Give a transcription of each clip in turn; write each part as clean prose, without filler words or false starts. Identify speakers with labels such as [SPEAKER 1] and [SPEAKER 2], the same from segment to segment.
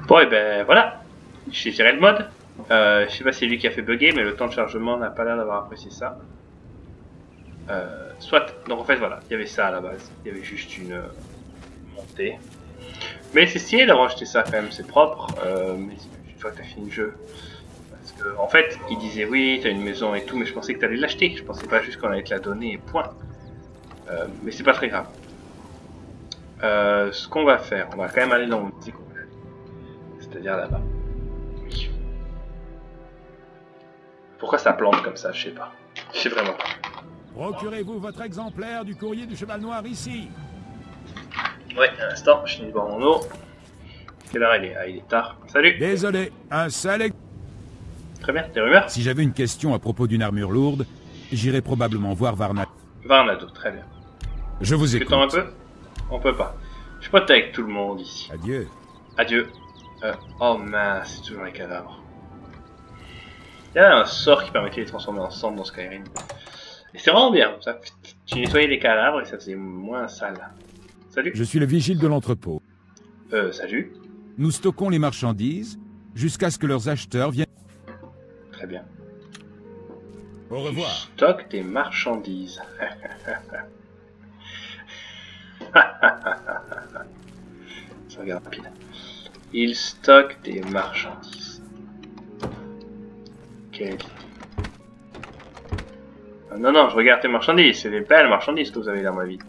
[SPEAKER 1] Bon, et ben voilà. J'ai tiré le mode. Je sais pas si c'est lui qui a fait bugger, mais le temps de chargement n'a pas l'air d'avoir apprécié ça. Soit. Donc en fait, voilà, il y avait ça à la base. Il y avait juste une montée. Mais c'est stylé d'avoir acheté ça quand même, c'est propre. Mais une fois que t'as fini le jeu. Parce que, en fait, il disait oui, t'as une maison et tout, mais je pensais que t'allais l'acheter. Je pensais pas juste qu'on allait te la donner et point. Mais c'est pas très grave. Ce qu'on va faire, on va quand même aller dans mon petit coin. C'est-à-dire là-bas. Oui. Pourquoi ça plante comme ça, je sais pas. Je sais vraiment pas.
[SPEAKER 2] Procurez-vous votre exemplaire du courrier du cheval noir ici.
[SPEAKER 1] Ouais, un instant, je finis de boire mon eau. Quelle heure il est? Ah, il est tard. Salut.
[SPEAKER 2] Désolé, un seul...
[SPEAKER 1] Très bien, des rumeurs?
[SPEAKER 2] Si j'avais une question à propos d'une armure lourde, j'irais probablement voir Varnado.
[SPEAKER 1] Varnado, très bien.
[SPEAKER 2] Je vous écoute.
[SPEAKER 1] Un peu? On peut pas. Je pote avec tout le monde ici.
[SPEAKER 2] Adieu.
[SPEAKER 1] Adieu. Oh mince, c'est toujours les cadavres. Il y a un sort qui permettait de les transformer en cendres dans Skyrim. Et c'est vraiment bien. Ça, tu nettoyais les cadavres et ça faisait moins sale. Salut.
[SPEAKER 2] Je suis le vigile de l'entrepôt.
[SPEAKER 1] Salut.
[SPEAKER 2] Nous stockons les marchandises jusqu'à ce que leurs acheteurs viennent.
[SPEAKER 1] Très bien.
[SPEAKER 2] Au revoir.
[SPEAKER 1] Stock des marchandises. Je regarde rapide. Il stocke des marchandises. Quelle idée. Non, non, je regarde tes marchandises. C'est des belles marchandises que vous avez dans ma vie.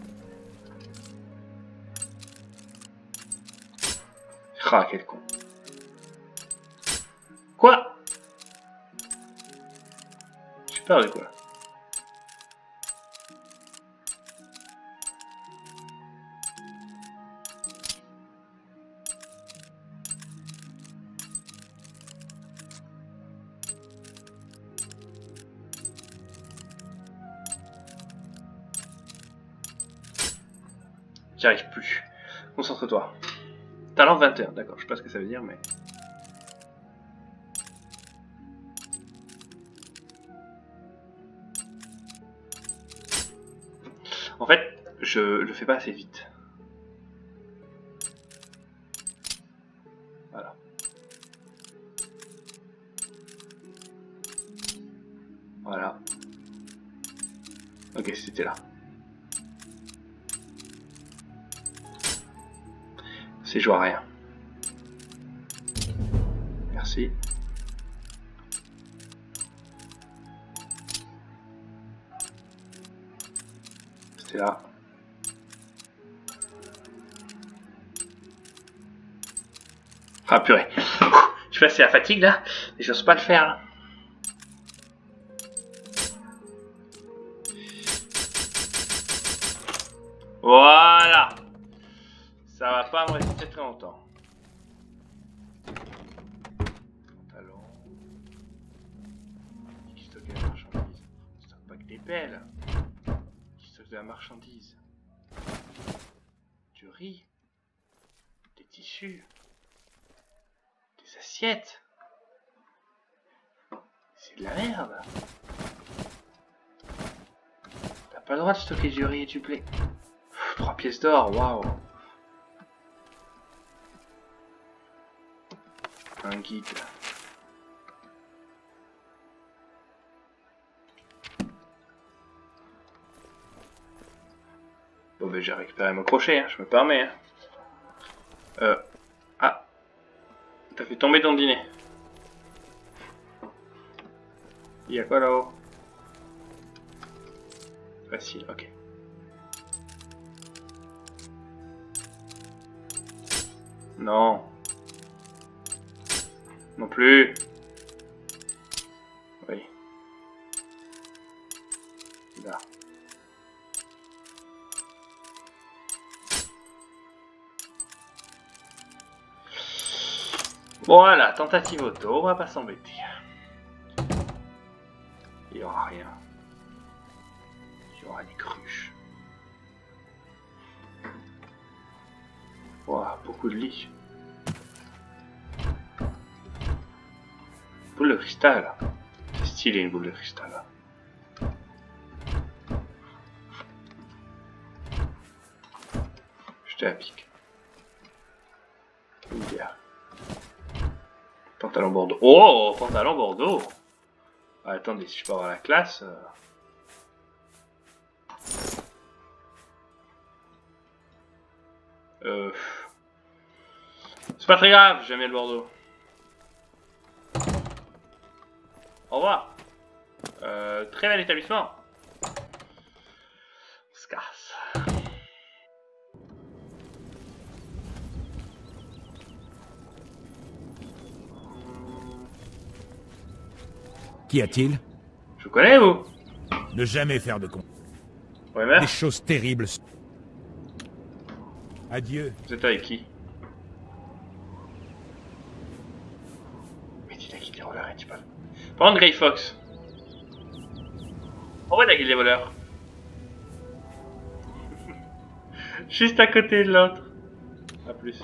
[SPEAKER 1] Ah, quel con. Quoi? J'ai peur de quoi? J'y arrive plus. Concentre-toi. Talent 21, d'accord, je sais pas ce que ça veut dire, mais... En fait, je le fais pas assez vite. Voilà. Voilà. Ok, c'était là. C'est joué à rien. Merci. C'était là. Ah purée. Je suis passé à la fatigue là, et j'ose pas le faire là. Voilà. Ça va pas me rester très longtemps. Pantalon. Qui stocke de la marchandise. On stocke pas que des pelles. Qui stocke de la marchandise. Du riz. Des tissus. Des assiettes. C'est de la merde. T'as pas le droit de stocker du riz et du blé. 3 pièces d'or, waouh. Un guide. Bon ben j'ai récupéré mon crochet, hein, je me permets. Hein. Ah. T'as fait tomber ton dîner. Il y a quoi là-haut? Facile, ok. Non. Non plus. Oui. Là. Voilà, tentative auto, on va pas s'embêter. Il y aura rien. Il y aura des cruches. Wow, beaucoup de lits. Boule de cristal. C'est stylé une boule de cristal. Jeter à pic. Pantalon bordeaux. Oh, pantalon bordeaux. Ah, attendez, si je peux avoir la classe. C'est pas très grave, j'aime bien le bordeaux. Au revoir. Très bel établissement. On se casse.
[SPEAKER 2] Qu'y a-t-il?
[SPEAKER 1] Je vous connais, vous?
[SPEAKER 2] Ne jamais faire de con.
[SPEAKER 1] Ouais, merde.
[SPEAKER 2] Des choses terribles. Adieu.
[SPEAKER 1] Vous êtes avec qui? Mais dis la guilde des voleurs, est-il pas? Prendre Grey Fox. Pourquoi la guilde des voleurs? Juste à côté de l'autre. A plus.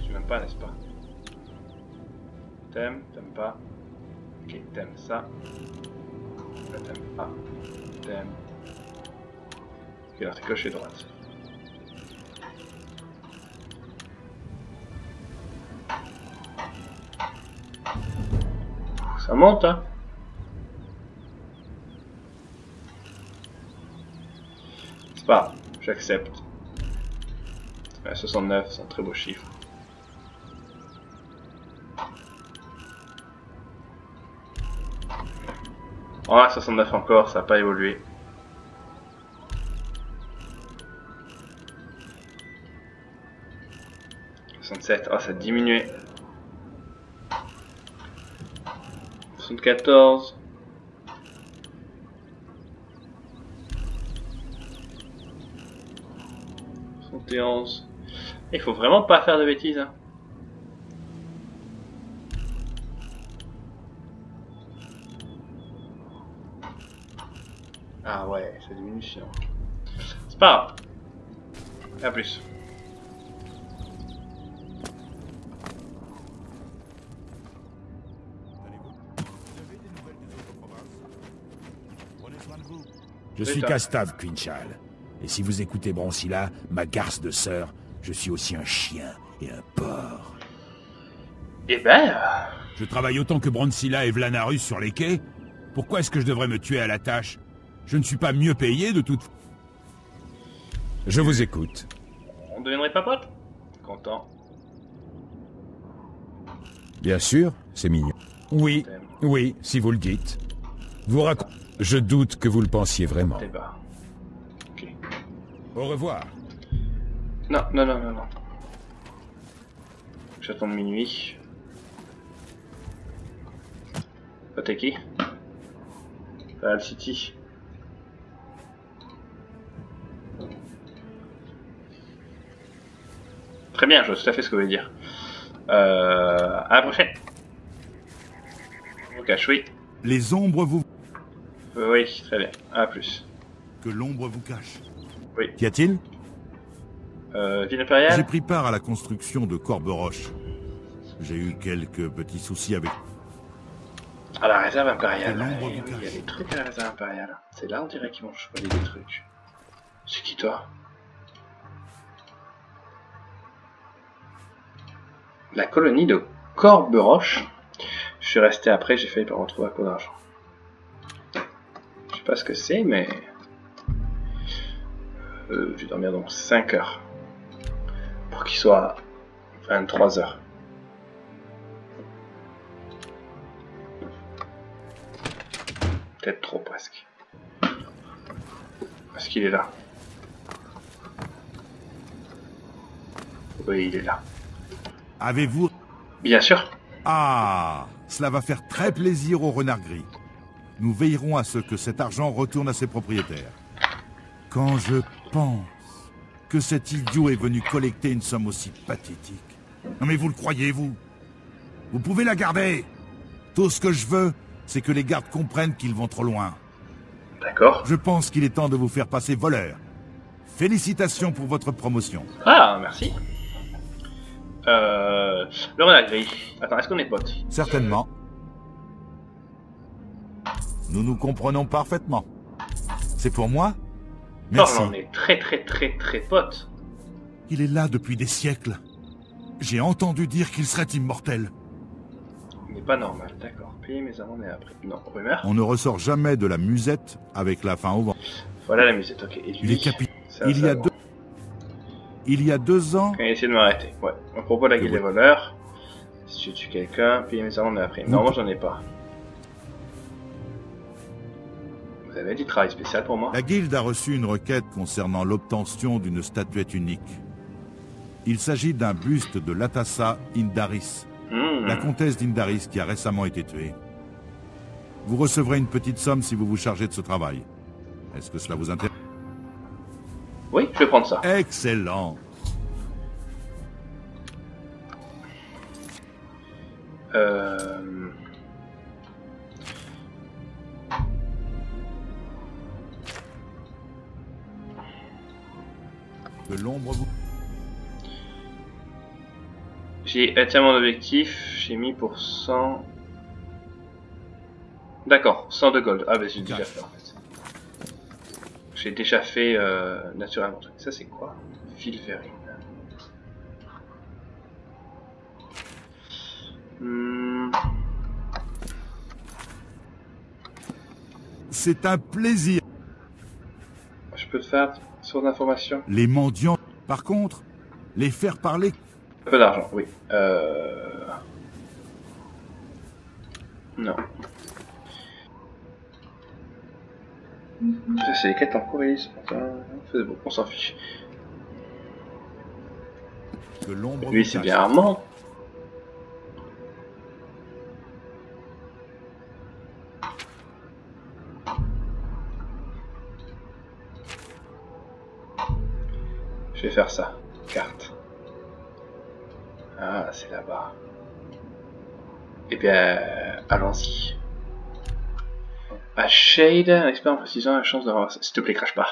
[SPEAKER 1] Tu m'aimes pas, n'est-ce pas? T'aimes pas? Ok, t'aimes ça. Là, t'aimes pas. T'aimes. Ok, alors t'es gauche et droite. Ça monte, hein? C'est pas grave, j'accepte. 69, c'est un très beau chiffre. Oh, 69 encore, ça n'a pas évolué. 67, oh, ça a diminué. 74. 71. Il faut vraiment pas faire de bêtises, hein. Ah ouais, ça diminue sinon. C'est pas grave. A plus.
[SPEAKER 2] Je suis Castave Quinchal. Et si vous écoutez Broncilla, ma garce de sœur, je suis aussi un chien et un porc.
[SPEAKER 1] Eh ben...
[SPEAKER 2] Je travaille autant que Broncilla et Vlanarus sur les quais. Pourquoi est-ce que je devrais me tuer à la tâche? Je ne suis pas mieux payé de toute... Je vous écoute.
[SPEAKER 1] On deviendrait pas potes? Content.
[SPEAKER 2] Bien sûr, c'est mignon. Oui, oui, si vous le dites. Vous racontez... Je doute que vous le pensiez vraiment.
[SPEAKER 1] Débat. Ok.
[SPEAKER 2] Au revoir.
[SPEAKER 1] Non, non, non, non, non. J'attends de minuit. T'es qui? Real City. Très bien, je vois tout à fait ce que vous voulez dire. À la prochaine. On cache, oui.
[SPEAKER 3] Les ombres vous...
[SPEAKER 1] Oui, très bien. À plus.
[SPEAKER 3] Que l'ombre vous cache.
[SPEAKER 1] Oui.
[SPEAKER 3] Qu'y a-t-il?
[SPEAKER 1] Ville impériale.
[SPEAKER 3] J'ai pris part à la construction de Corberoche. J'ai eu quelques petits soucis avec...
[SPEAKER 1] À la réserve impériale.
[SPEAKER 3] Que l'ombre
[SPEAKER 1] Oui,
[SPEAKER 3] vous
[SPEAKER 1] il y a
[SPEAKER 3] cache.
[SPEAKER 1] des trucs à la réserve impériale. C'est là, on dirait qu'ils vont choisir des trucs. C'est qui, toi? La colonie de Corberoche. Je suis resté après, j'ai failli pas retrouver à cause d'argent. Je sais pas ce que c'est, mais... je vais dormir donc 5 heures. Pour qu'il soit 23 heures. Peut-être trop presque. Est-ce qu'il est là? Oui, il est là.
[SPEAKER 3] Avez-vous...
[SPEAKER 1] Bien sûr.
[SPEAKER 3] Ah, cela va faire très plaisir au renard gris. Nous veillerons à ce que cet argent retourne à ses propriétaires. Quand je pense que cet idiot est venu collecter une somme aussi pathétique. Non mais vous le croyez, vous? Vous pouvez la garder. Tout ce que je veux, c'est que les gardes comprennent qu'ils vont trop loin.
[SPEAKER 1] D'accord.
[SPEAKER 3] Je pense qu'il est temps de vous faire passer voleur. Félicitations pour votre promotion.
[SPEAKER 1] Ah, merci. Le renard gris. Attends, est-ce qu'on est potes?
[SPEAKER 3] Certainement. Nous nous comprenons parfaitement. C'est pour moi? Merci.
[SPEAKER 1] On est très potes.
[SPEAKER 3] Il est là depuis des siècles. J'ai entendu dire qu'il serait immortel.
[SPEAKER 1] Il n'est pas normal, d'accord. Payer mes amendes et après. Non, rumeur.
[SPEAKER 3] On ne ressort jamais de la musette avec la faim au ventre.
[SPEAKER 1] Voilà la musette, ok. Et lui,
[SPEAKER 3] Il est capitaine.
[SPEAKER 1] c'est un
[SPEAKER 3] Il y a
[SPEAKER 1] savant.
[SPEAKER 3] deux... Il y a 2 ans...
[SPEAKER 1] Quand il a essayé de m'arrêter. Ouais. À propos de la guilde des voleurs, si tu tues quelqu'un, payer mes amendes et après. Non, moi j'en ai pas. Vous avez dit travail spécial pour moi?
[SPEAKER 3] La guilde a reçu une requête concernant l'obtention d'une statuette unique. Il s'agit d'un buste de Latassa Indaris, la comtesse d'Indaris qui a récemment été tuée. Vous recevrez une petite somme si vous vous chargez de ce travail. Est-ce que cela vous intéresse?
[SPEAKER 1] Oui, je vais prendre ça.
[SPEAKER 3] Excellent. Que l'ombre vous...
[SPEAKER 1] J'ai atteint mon objectif, j'ai mis pour 100... D'accord, 100 de gold. Ah bah j'ai déjà fait en fait. J'ai déjà fait naturellement. Ça c'est quoi? Filverine.
[SPEAKER 3] C'est un plaisir.
[SPEAKER 1] Je peux te faire source d'information?
[SPEAKER 3] Les mendiants, par contre, les faire parler...
[SPEAKER 1] Un peu d'argent, oui. Non. Ça c'est les quêtes en cours, bon, on s'en fiche.
[SPEAKER 3] Que l'ombre
[SPEAKER 1] Lui
[SPEAKER 3] vous
[SPEAKER 1] c'est
[SPEAKER 3] cache.
[SPEAKER 1] bien Armand. Je vais faire ça. Carte. Ah, c'est là-bas. Eh bien, allons-y. À Shade, un expert en précision a la chance de ramasser. S'il te plaît, crache pas.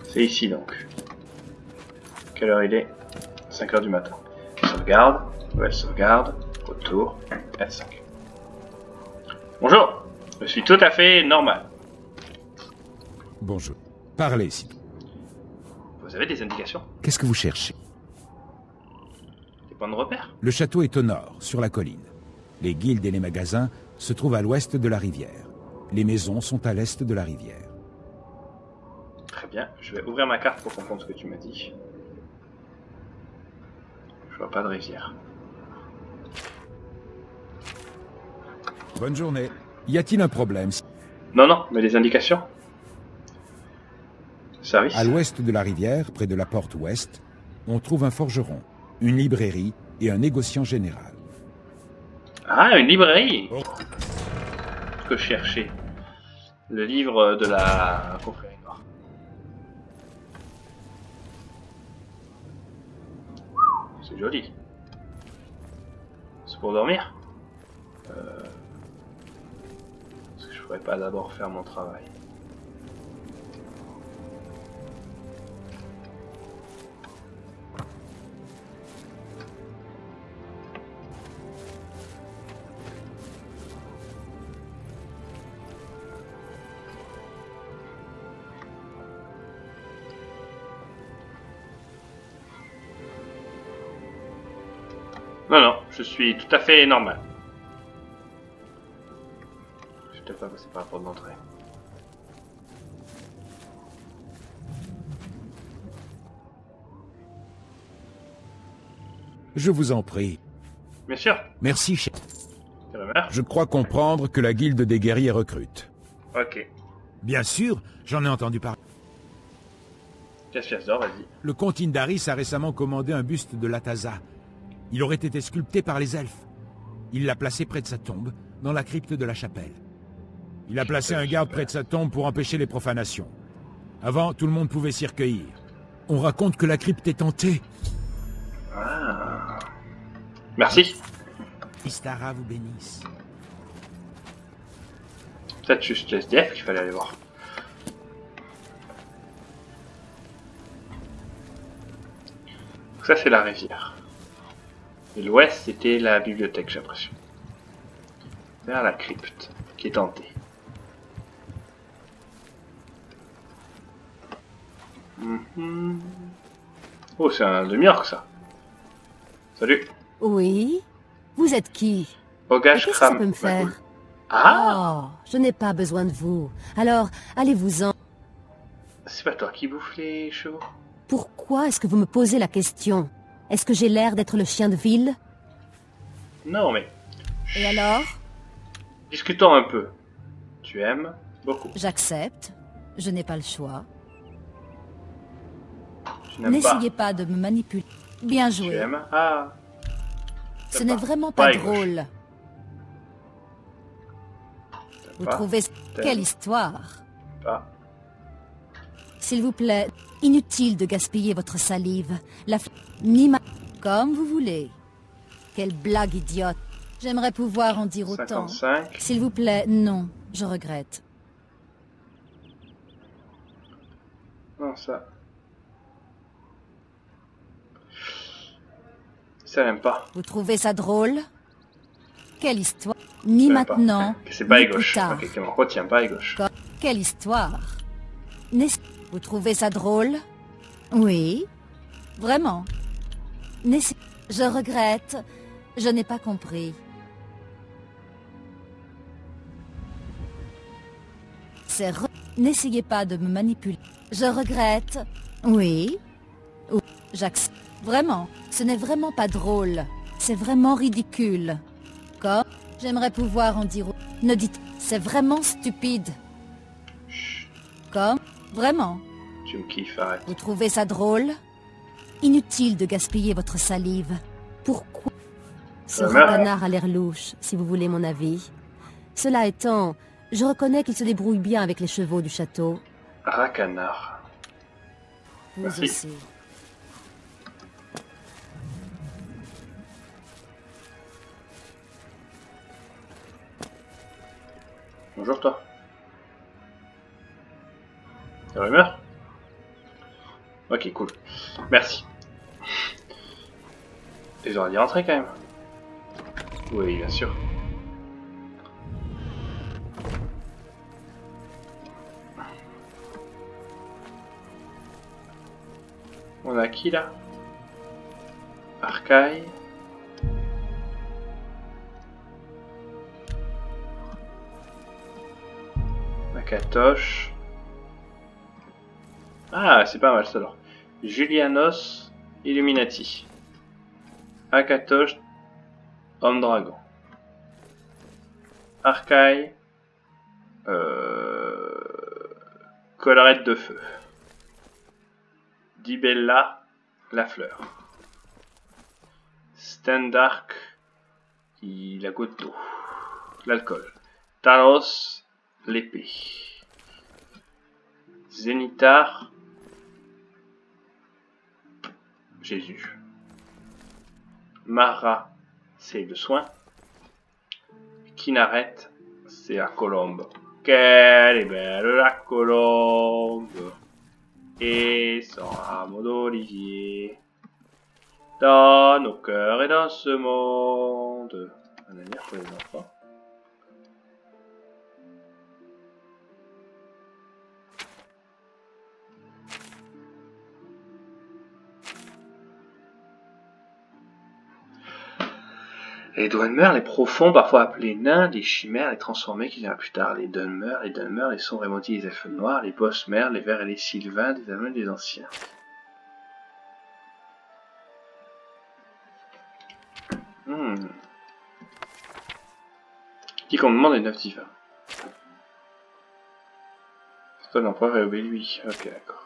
[SPEAKER 1] C'est ici donc. Quelle heure il est? 5 heures du matin. Sauvegarde, nouvelle sauvegarde, retour, F5. Bonjour, je suis tout à fait normal.
[SPEAKER 2] Bonjour. Parlez, si...
[SPEAKER 1] Vous avez des indications?
[SPEAKER 2] Qu'est-ce que vous cherchez?
[SPEAKER 1] Des points de repère?
[SPEAKER 2] Le château est au nord, sur la colline. Les guildes et les magasins se trouvent à l'ouest de la rivière. Les maisons sont à l'est de la rivière.
[SPEAKER 1] Très bien, je vais ouvrir ma carte pour comprendre ce que tu m'as dit. Je vois pas de rivière.
[SPEAKER 2] Bonne journée. Y a-t-il un problème?
[SPEAKER 1] Non, non, mais les indications? Service?
[SPEAKER 2] À l'ouest de la rivière, près de la porte ouest, on trouve un forgeron, une librairie et un négociant général.
[SPEAKER 1] Ah, une librairie!
[SPEAKER 2] Oh.
[SPEAKER 1] Ce que je cherchais. Le livre de la confrérie noire. C'est joli. C'est pour dormir? Est-ce que je pourrais pas d'abord faire mon travail? Non, non, je suis tout à fait normal. Je vais peut-être pas passer par la porte d'entrée.
[SPEAKER 2] Je vous en prie.
[SPEAKER 1] Bien sûr,
[SPEAKER 2] Merci, chef.
[SPEAKER 1] quelle rumeur?
[SPEAKER 2] Je crois comprendre que la guilde des guerriers recrute.
[SPEAKER 1] Ok.
[SPEAKER 2] Bien sûr, j'en ai entendu parler.
[SPEAKER 1] Pièce d'or, vas-y.
[SPEAKER 2] Le comte Indaris a récemment commandé un buste de Latassa. Il aurait été sculpté par les elfes. Il l'a placé près de sa tombe, dans la crypte de la chapelle. Il a placé un garde près de sa tombe pour empêcher les profanations. Avant, tout le monde pouvait s'y recueillir. On raconte que la crypte est hantée.
[SPEAKER 1] Ah. Merci.
[SPEAKER 2] Istara vous bénisse.
[SPEAKER 1] Peut-être juste SDF qu'il fallait aller voir. Ça c'est la rivière. Et l'ouest, c'était la bibliothèque, j'ai l'impression. Vers la crypte, qui est tentée. Oh, c'est un demi-orc, ça. Salut.
[SPEAKER 4] Oui? Vous êtes qui?
[SPEAKER 1] Ogage
[SPEAKER 4] Qu'est-ce que ça
[SPEAKER 1] Kram.
[SPEAKER 4] peut me faire?
[SPEAKER 1] Ah!
[SPEAKER 4] Oh, je n'ai pas besoin de vous. Alors, allez-vous-en.
[SPEAKER 1] C'est pas toi qui bouffe les chevaux?
[SPEAKER 4] Pourquoi est-ce que vous me posez la question? Est-ce que j'ai l'air d'être le chien de ville?
[SPEAKER 1] Non, mais...
[SPEAKER 4] Et alors?
[SPEAKER 1] Discutons un peu. Tu aimes beaucoup.
[SPEAKER 4] J'accepte. Je n'ai pas le choix.
[SPEAKER 1] Tu n'aimes pas.
[SPEAKER 4] N'essayez pas de me manipuler. Bien
[SPEAKER 1] Tu
[SPEAKER 4] joué.
[SPEAKER 1] aimes? Ah.
[SPEAKER 4] Ce
[SPEAKER 1] T'aimes
[SPEAKER 4] n'est
[SPEAKER 1] pas.
[SPEAKER 4] vraiment
[SPEAKER 1] Pas
[SPEAKER 4] pas
[SPEAKER 1] à gauche.
[SPEAKER 4] drôle.
[SPEAKER 1] T'aimes
[SPEAKER 4] Vous
[SPEAKER 1] pas.
[SPEAKER 4] trouvez...
[SPEAKER 1] T'aimes
[SPEAKER 4] Quelle histoire.
[SPEAKER 1] pas.
[SPEAKER 4] S'il vous plaît, inutile de gaspiller votre salive. Ni ma... Comme vous voulez. Quelle blague idiote. J'aimerais pouvoir en dire autant.
[SPEAKER 1] 55.
[SPEAKER 4] S'il vous plaît, non. Je regrette.
[SPEAKER 1] Non, ça. Ça n'aime pas.
[SPEAKER 4] Vous trouvez ça drôle? Quelle histoire. Ni
[SPEAKER 1] Ça n'aime pas.
[SPEAKER 4] maintenant,
[SPEAKER 1] C'est bas
[SPEAKER 4] ni
[SPEAKER 1] et
[SPEAKER 4] plus
[SPEAKER 1] gauche.
[SPEAKER 4] tard.
[SPEAKER 1] Ok, comment retiens bas et gauche.
[SPEAKER 4] Quelle histoire. Vous trouvez ça drôle? Oui. Vraiment. Je regrette. Je n'ai pas compris. N'essayez pas de me manipuler. Je regrette. Oui. J'accepte. Vraiment. Ce n'est vraiment pas drôle. C'est vraiment ridicule. Comme j'aimerais pouvoir en dire... Ne dites... C'est vraiment stupide. Comme... Vraiment.
[SPEAKER 1] Tu me kiffes, arrête.
[SPEAKER 4] Vous trouvez ça drôle? Inutile de gaspiller votre salive. Pourquoi? Ce canard a l'air louche, si vous voulez mon avis. Cela étant, je reconnais qu'il se débrouille bien avec les chevaux du château.
[SPEAKER 1] Racanard.
[SPEAKER 4] Vous
[SPEAKER 1] Merci.
[SPEAKER 4] aussi.
[SPEAKER 1] Bonjour toi. T'as rumeur? Ok, cool. Merci. Ils auraient dû rentrer quand même. Oui, bien sûr. On a qui là? Arcaille. Akatosh. Ah, c'est pas mal ça alors. Julianos Illuminati. Akatosh Homme Dragon. Arcaille. Collerette de feu. Dibella la fleur. Stendark la goutte d'eau. L'alcool. Talos l'épée. Zénitar Jésus. Mara c'est le soin. Kinaret c'est la colombe. Quelle est belle la colombe. Et son rameau d'olivier dans nos cœurs et dans ce monde. Un avenir pour les enfants. Les Dwemer, les profonds, parfois appelés nains, les chimères, les transformés qui viendra plus tard, les Dunmer, les sombres et maudits, les elfes noirs, les Bosmer, les verts et les sylvains, des amours des anciens. Qui commandement des 9 divins. C'est toi l'empereur et obéis-lui. Ok, d'accord.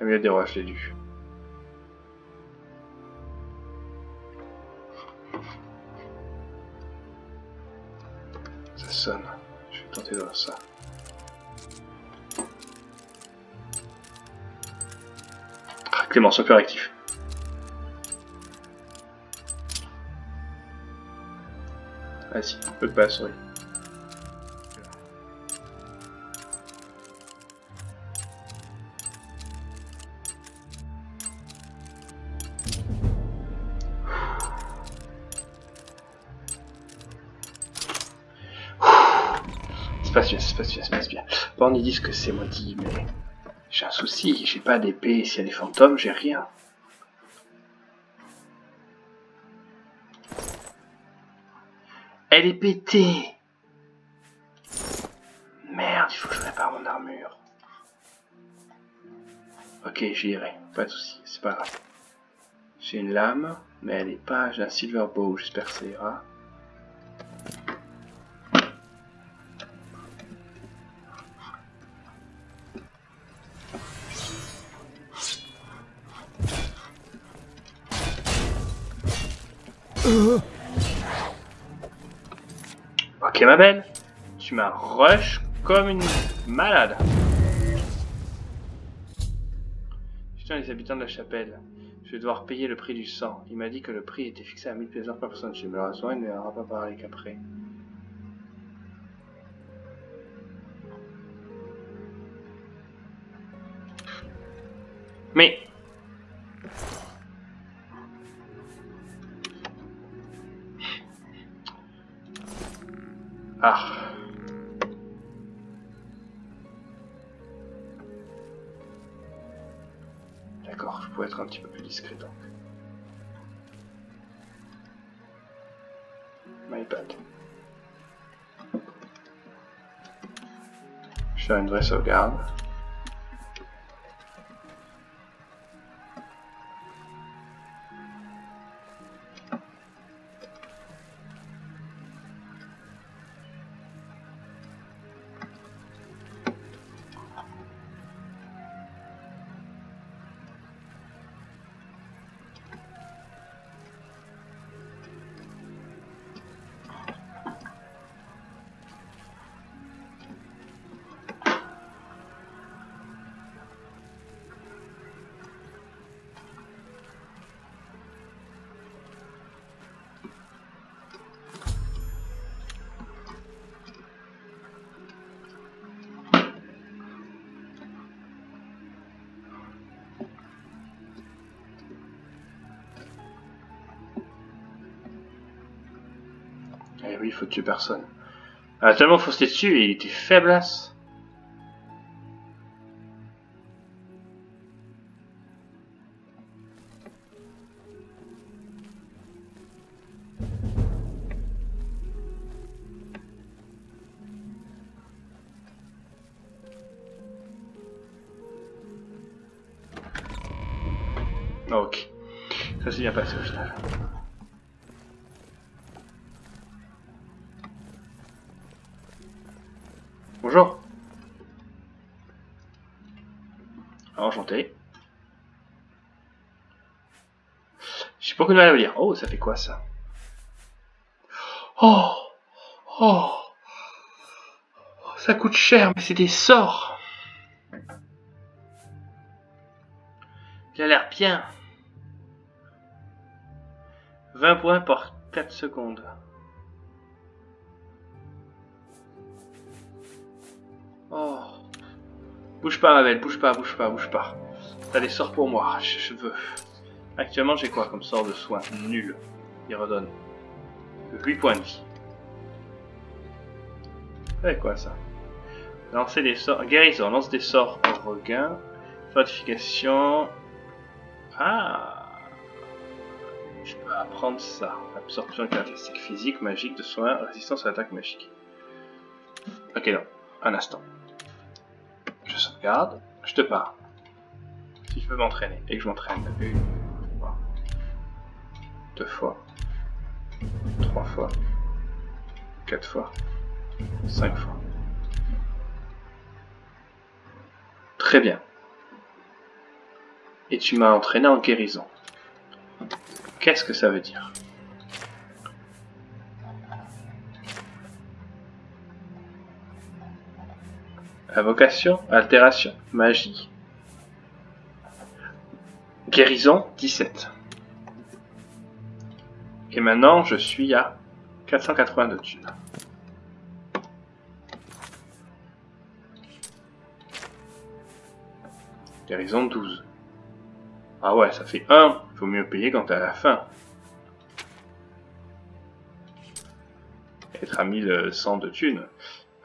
[SPEAKER 1] Il y a des rois, je l'ai lu. Ça sonne. Je vais tenter de voir ça. Ah, Clément, sois plus réactif. Vas-y, un peu de pas la souris. bien, ça se passe bien, ça se passe bien. Bon, ils disent que c'est maudit, mais j'ai un souci, j'ai pas d'épée, s'il y a des fantômes, j'ai rien. Elle est pétée. Merde, il faut que je répare mon armure. Ok, j'irai, pas de souci, c'est pas grave. J'ai une lame, mais elle est pas... J'ai un silver bow, j'espère que ça ira. Ok ma belle, tu m'as rush comme une malade. Putain, les habitants de la chapelle, je vais devoir payer le prix du sang. Il m'a dit que le prix était fixé à 1000 pièces par personne. Malheureusement, il ne m'aura pas parlé qu'après. Mais... Ah. D'accord, je pourrais être un petit peu plus discret donc. My bad. Je fais une vraie sauvegarde. Eh oui, il faut tuer personne. Ah, tellement foncé dessus et il était faiblesse. Ok. Ça s'est bien passé au final. Bonjour. Enchanté. J'ai beaucoup de mal à vous dire. Oh, ça fait quoi ça? Oh, oh, ça coûte cher, mais c'est des sorts. Il a l'air bien. 20 points par 4 secondes. Oh. Bouge pas, ma belle, bouge pas, bouge pas, bouge pas. T'as des sorts pour moi, je veux. Actuellement, j'ai quoi comme sort de soin? Nul. Il redonne 8 points de vie. C'est quoi ça? Lancer des sorts. Guérison, lance des sorts en regain. Fortification. Ah! Je peux apprendre ça. Absorption de caractéristiques physiques, magiques, de soins, résistance à l'attaque magique. Ok, non. Un instant. Je sauvegarde. Je te parle. Si je veux m'entraîner, et que je m'entraîne 1 fois, 2 fois, 3 fois, 4 fois, 5 fois. Très bien. Et tu m'as entraîné en guérison. Qu'est-ce que ça veut dire? Invocation, altération, magie. Guérison, 17. Et maintenant, je suis à 482 thunes. Guérison, 12. Ah ouais, ça fait 1. Il faut mieux payer quand t'es à la fin. Être à 1100 de thunes.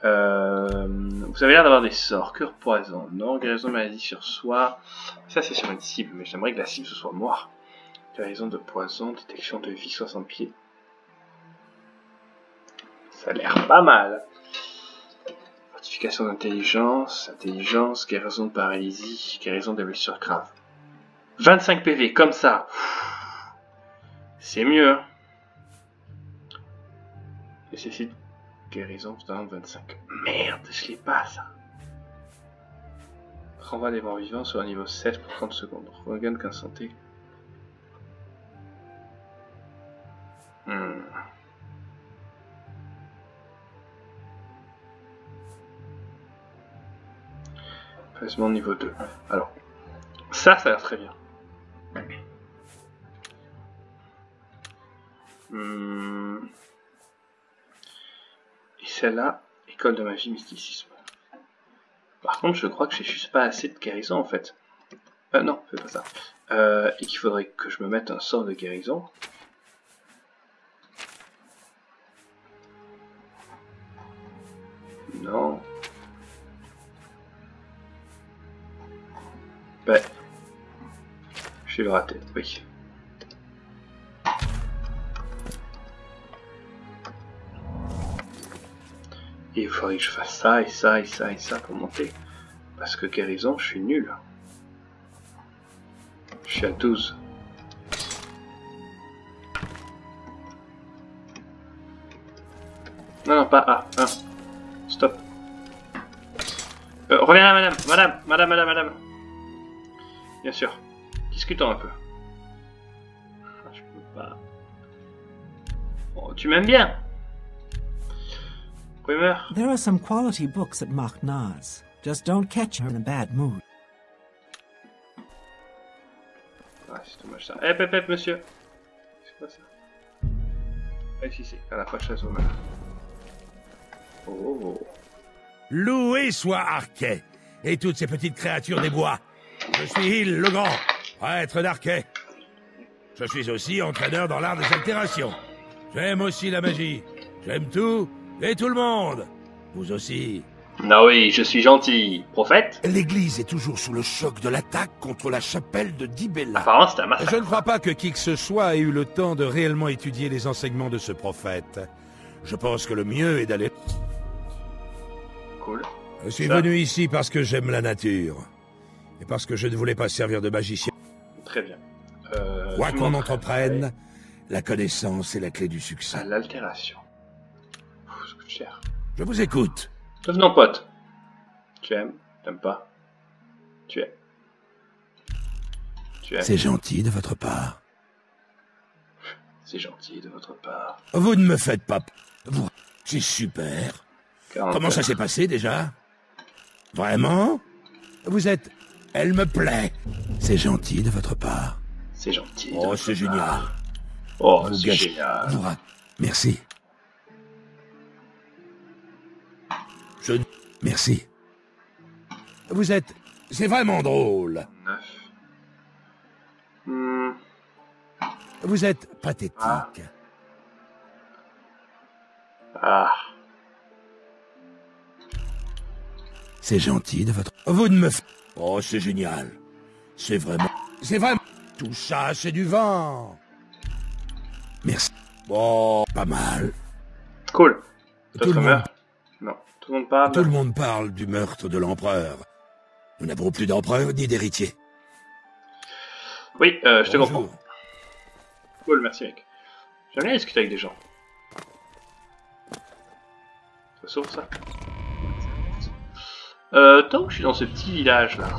[SPEAKER 1] Vous avez l'air d'avoir des sorts. Cure poison. Non. Guérison de maladie sur soi. Ça, c'est sur une cible. Mais j'aimerais que la cible, ce soit moi. Guérison de poison. Détection de vie 60 pieds. Ça a l'air pas mal. Fortification d'intelligence. Intelligence. Guérison de paralysie. Guérison des blessures graves. 25 PV. Comme ça. C'est mieux. Hein. Nécessite guérison de 25. Merde, je l'ai pas ça. Renvoie des morts vivants sur un niveau 7 pour 30 secondes. Regagne 15 santé. Placement niveau 2. Alors, ça a l'air très bien. Et celle-là, école de magie, mysticisme. Par contre, je crois que j'ai juste pas assez de guérison en fait. Non, fais pas ça. Et qu'il faudrait que je me mette un sort de guérison. Non. Ouais. Je vais le rater, oui. Et il faudrait que je fasse ça et ça et ça et ça pour monter. Parce que guérison, je suis nul. Je suis à 12. Non, non, pas A. 1. Stop. Reviens là, madame. Bien sûr. Discutons un peu. Je peux pas. Oh, tu m'aimes bien. Rumeur.
[SPEAKER 5] There are some quality books at Mach-Naz. Just don't catch her in a bad mood.
[SPEAKER 1] Ah, c'est dommage ça. Hep, monsieur. C'est quoi ça? Ah, si, c'est à la fois chasse aux mains. Oh.
[SPEAKER 2] Loué soit Arquet et toutes ces petites créatures des bois. Je suis Hill le Grand, prêtre d'Arquet. Je suis aussi entraîneur dans l'art des altérations. J'aime aussi la magie. J'aime tout et tout le monde. Vous aussi.
[SPEAKER 1] Ah oui, je suis gentil. Prophète?
[SPEAKER 2] L'église est toujours sous le choc de l'attaque contre la chapelle de Dibella.
[SPEAKER 1] Apparemment, c'est un massacre.
[SPEAKER 2] Je ne crois pas que qui que ce soit ait eu le temps de réellement étudier les enseignements de ce prophète. Je pense que le mieux est d'aller...
[SPEAKER 1] Cool.
[SPEAKER 2] Je suis venu ici parce que j'aime la nature. Et parce que je ne voulais pas servir de magicien.
[SPEAKER 1] Très bien.
[SPEAKER 2] Quoi qu'on entreprenne, la connaissance est la clé du succès.
[SPEAKER 1] À l'altération. Ça coûte cher.
[SPEAKER 2] Je vous écoute.
[SPEAKER 1] Devenons potes. Tu aimes? T'aimes pas? Tu aimes? Tu aimes?
[SPEAKER 2] C'est gentil de votre part.
[SPEAKER 1] C'est gentil de votre part.
[SPEAKER 2] Vous ne me faites pas... Vous... C'est super.
[SPEAKER 1] 40.
[SPEAKER 2] Comment ça s'est passé déjà? Vraiment? Vous êtes... Elle me plaît. C'est gentil de votre part.
[SPEAKER 1] C'est gentil.
[SPEAKER 2] Oh, c'est génial.
[SPEAKER 1] Oh,
[SPEAKER 2] Vous
[SPEAKER 1] c'est
[SPEAKER 2] gâchez-
[SPEAKER 1] génial.
[SPEAKER 2] Vous ra- Merci. Merci. Vous êtes... C'est vraiment drôle.
[SPEAKER 1] 9.
[SPEAKER 2] Vous êtes pathétique.
[SPEAKER 1] Ah.
[SPEAKER 2] C'est gentil de votre... Vous ne me... Oh, c'est génial. C'est vraiment... C'est vraiment... Tout ça, c'est du vent. Merci. Oh, pas mal.
[SPEAKER 1] Cool.
[SPEAKER 2] Tout
[SPEAKER 1] D'autres
[SPEAKER 2] le
[SPEAKER 1] rumeurs?
[SPEAKER 2] monde-
[SPEAKER 1] Non. Tout le monde parle.
[SPEAKER 2] Tout le monde parle du meurtre de l'empereur. Nous n'avons plus d'empereur ni d'héritier.
[SPEAKER 1] Oui, je te
[SPEAKER 2] Bonjour.
[SPEAKER 1] comprends. Cool, merci mec. J'aime bien discuter avec des gens. Ça s'ouvre ça? Tant que je suis dans ce petit village là.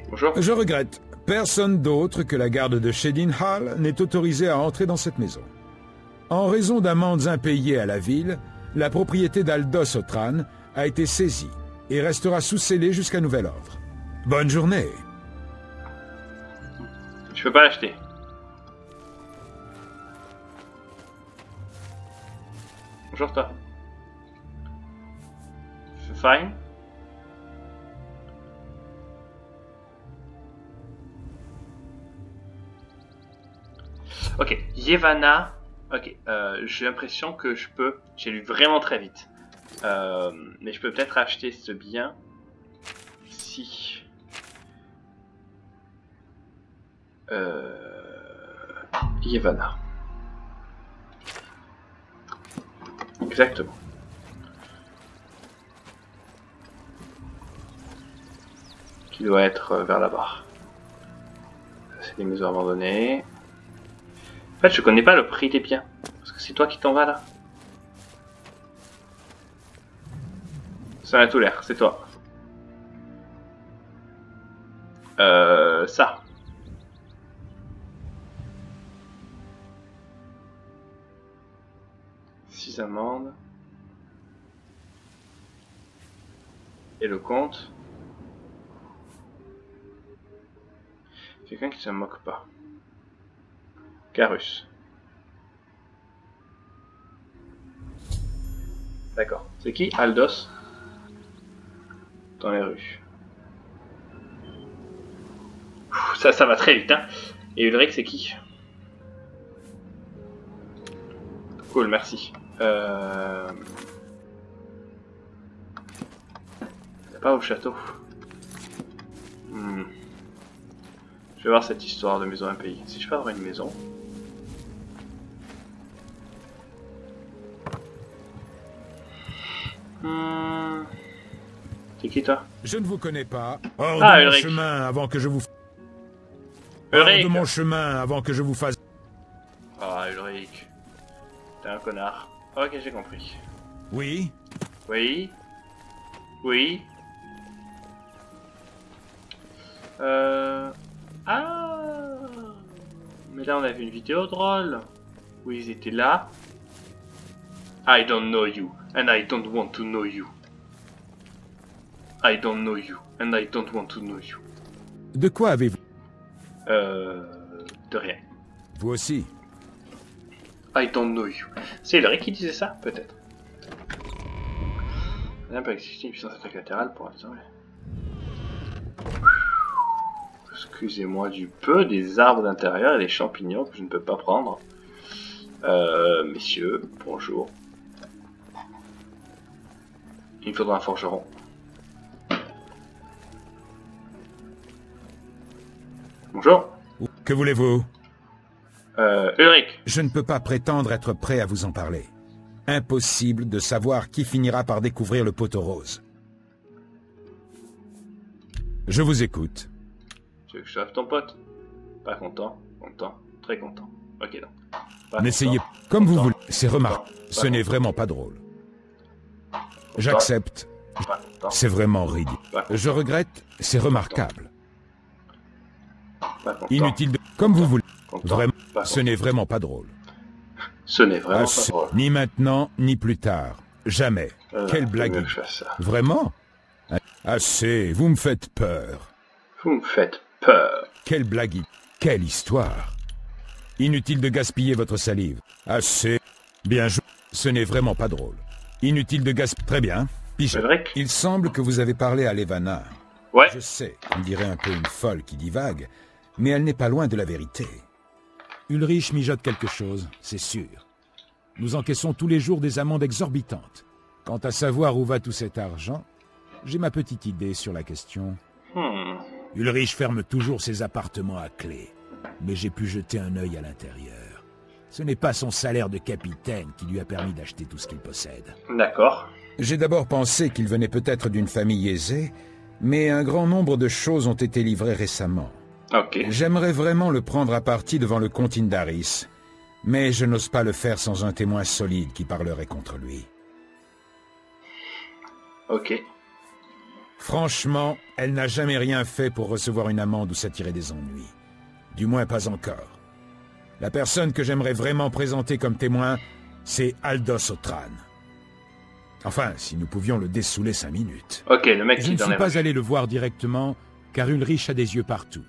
[SPEAKER 1] Bonjour.
[SPEAKER 6] Je regrette. Personne d'autre que la garde de Shedin Hall n'est autorisé à entrer dans cette maison. En raison d'amendes impayées à la ville, la propriété d'Aldos Otran a été saisie et restera sous scellé jusqu'à nouvel ordre. Bonne journée.
[SPEAKER 1] Je peux pas l'acheter. Bonjour toi. Fine. Ok, Yevana. Ok, j'ai l'impression que je peux... J'ai lu vraiment très vite. Mais je peux peut-être acheter ce bien si... Yevana. Exactement. Qui doit être vers là-bas. C'est des maisons abandonnées. En fait, je connais pas le prix des biens. Parce que c'est toi qui t'en vas là. Ça a tout l'air, c'est toi. Ça. Six amendes. Et le compte. Quelqu'un qui se moque pas. Carus. D'accord. C'est qui? Aldos. Dans les rues. Ça va très vite, hein. Et Ulrich, c'est qui? Cool, merci. Pas au château. Je vais voir cette histoire de maison impayée. Si je peux avoir une maison. C'est qui toi?
[SPEAKER 2] Je ne vous connais pas. Hors
[SPEAKER 1] Ah,
[SPEAKER 2] de mon
[SPEAKER 1] Ulrich.
[SPEAKER 2] chemin avant que je vous... Hors
[SPEAKER 1] Ulrich.
[SPEAKER 2] de mon chemin avant que je vous fasse...
[SPEAKER 1] Ah, Ulrich. T'es un connard. Ok, j'ai compris.
[SPEAKER 2] Oui?
[SPEAKER 1] Oui. Oui. Ah. Mais là, on a vu une vidéo drôle. Où ils étaient là. I don't know you. And I don't want to know you. I don't know you. And I don't want to know you.
[SPEAKER 2] De quoi avez-vous...
[SPEAKER 1] De rien.
[SPEAKER 2] Vous aussi?
[SPEAKER 1] I don't know you. C'est Ulrich qui disait ça? Peut-être. On peut exister une puissance attaque latérale pour l'instant. Excusez-moi du peu des arbres d'intérieur et des champignons que je ne peux pas prendre. Messieurs, bonjour. Il me faudra un forgeron. Bonjour.
[SPEAKER 2] Que voulez-vous?
[SPEAKER 1] Ulrich.
[SPEAKER 2] Je ne peux pas prétendre être prêt à vous en parler. Impossible de savoir qui finira par découvrir le poteau rose. Je vous écoute.
[SPEAKER 1] Tu veux que je sauve ton pote? Pas content, content, très content. Ok donc. Pas
[SPEAKER 2] N'essayez
[SPEAKER 1] content,
[SPEAKER 2] pas. Comme vous
[SPEAKER 1] content,
[SPEAKER 2] voulez. C'est remarquable.
[SPEAKER 1] content,
[SPEAKER 2] Ce
[SPEAKER 1] pas
[SPEAKER 2] n'est
[SPEAKER 1] content,
[SPEAKER 2] vraiment pas drôle. J'accepte.
[SPEAKER 1] pas content,
[SPEAKER 2] C'est vraiment ridicule.
[SPEAKER 1] pas content,
[SPEAKER 2] Je regrette. C'est remarquable.
[SPEAKER 1] pas content,
[SPEAKER 2] Inutile de... Comme vous voulez.
[SPEAKER 1] content,
[SPEAKER 2] Vraiment.
[SPEAKER 1] pas
[SPEAKER 2] Ce
[SPEAKER 1] content.
[SPEAKER 2] n'est vraiment pas drôle.
[SPEAKER 1] Ce n'est vraiment pas
[SPEAKER 2] Assez.
[SPEAKER 1] drôle.
[SPEAKER 2] Ni maintenant, ni plus tard. Jamais. Quelle
[SPEAKER 1] Faut
[SPEAKER 2] blague.
[SPEAKER 1] mieux que je fasse ça.
[SPEAKER 2] Vraiment? Assez. Vous me faites peur.
[SPEAKER 1] Vous me faites peur.
[SPEAKER 2] Quelle blague. Quelle histoire. Inutile de gaspiller votre salive. Assez. Bien joué. Ce n'est vraiment pas drôle. Inutile de gaspiller. Très bien. Pigeon.
[SPEAKER 1] Ulrich.
[SPEAKER 2] Il semble que vous avez parlé à Levana.
[SPEAKER 1] Ouais.
[SPEAKER 2] Je sais, on dirait un peu une folle qui divague, mais elle n'est pas loin de la vérité. Ulrich mijote quelque chose, c'est sûr. Nous encaissons tous les jours des amendes exorbitantes. Quant à savoir où va tout cet argent, j'ai ma petite idée sur la question. Ulrich ferme toujours ses appartements à clé, mais j'ai pu jeter un œil à l'intérieur. Ce n'est pas son salaire de capitaine qui lui a permis d'acheter tout ce qu'il possède.
[SPEAKER 1] D'accord.
[SPEAKER 2] J'ai d'abord pensé qu'il venait peut-être d'une famille aisée, mais un grand nombre de choses ont été livrées récemment.
[SPEAKER 1] Ok.
[SPEAKER 2] J'aimerais vraiment le prendre à partie devant le comte Indaris, mais je n'ose pas le faire sans un témoin solide qui parlerait contre lui.
[SPEAKER 1] Ok.
[SPEAKER 2] Franchement, elle n'a jamais rien fait pour recevoir une amende ou s'attirer des ennuis. Du moins pas encore. La personne que j'aimerais vraiment présenter comme témoin, c'est Aldos Otran. Enfin, si nous pouvions le dessouler 5 minutes.
[SPEAKER 1] Ok, le mec
[SPEAKER 2] Je
[SPEAKER 1] qui
[SPEAKER 2] ne
[SPEAKER 1] est dans
[SPEAKER 2] suis
[SPEAKER 1] les
[SPEAKER 2] pas
[SPEAKER 1] rues.
[SPEAKER 2] allé le voir directement, car Ulrich a des yeux partout.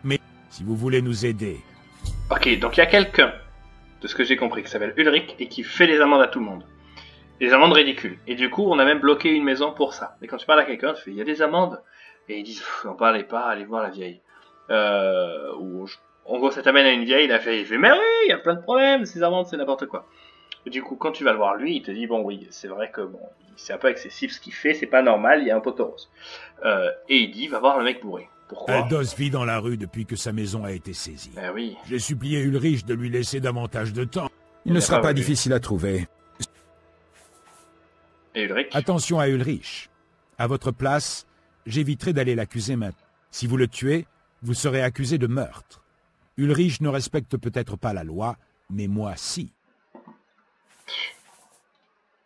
[SPEAKER 2] Mais si vous voulez nous aider...
[SPEAKER 1] Ok, donc il y a quelqu'un, de ce que j'ai compris, qui s'appelle Ulrich et qui fait des amendes à tout le monde. Des amendes ridicules. Et du coup, on a même bloqué une maison pour ça. Et quand tu parles à quelqu'un, tu fais, il y a des amendes. Et ils disent, n'en parlez pas, allez voir la vieille. Ou En gros, ça t'amène à une vieille, la vieille fait mais oui, il y a plein de problèmes, ces amendes, c'est n'importe quoi. Et du coup, quand tu vas le voir lui, il te dit bon oui, c'est vrai que bon, c'est un peu excessif ce qu'il fait, c'est pas normal, il y a un poteau rose. Et il dit va voir le mec bourré. Pourquoi?
[SPEAKER 2] Aldos vit dans la rue depuis que sa maison a été saisie.
[SPEAKER 1] Eh oui.
[SPEAKER 2] J'ai supplié Ulrich de lui laisser davantage de temps.
[SPEAKER 6] Il ne sera pas difficile à trouver.
[SPEAKER 1] Et Ulrich?
[SPEAKER 2] Attention à Ulrich. À votre place, j'éviterai d'aller l'accuser maintenant. Si vous le tuez, vous serez accusé de meurtre. Ulrich ne respecte peut-être pas la loi, mais moi si.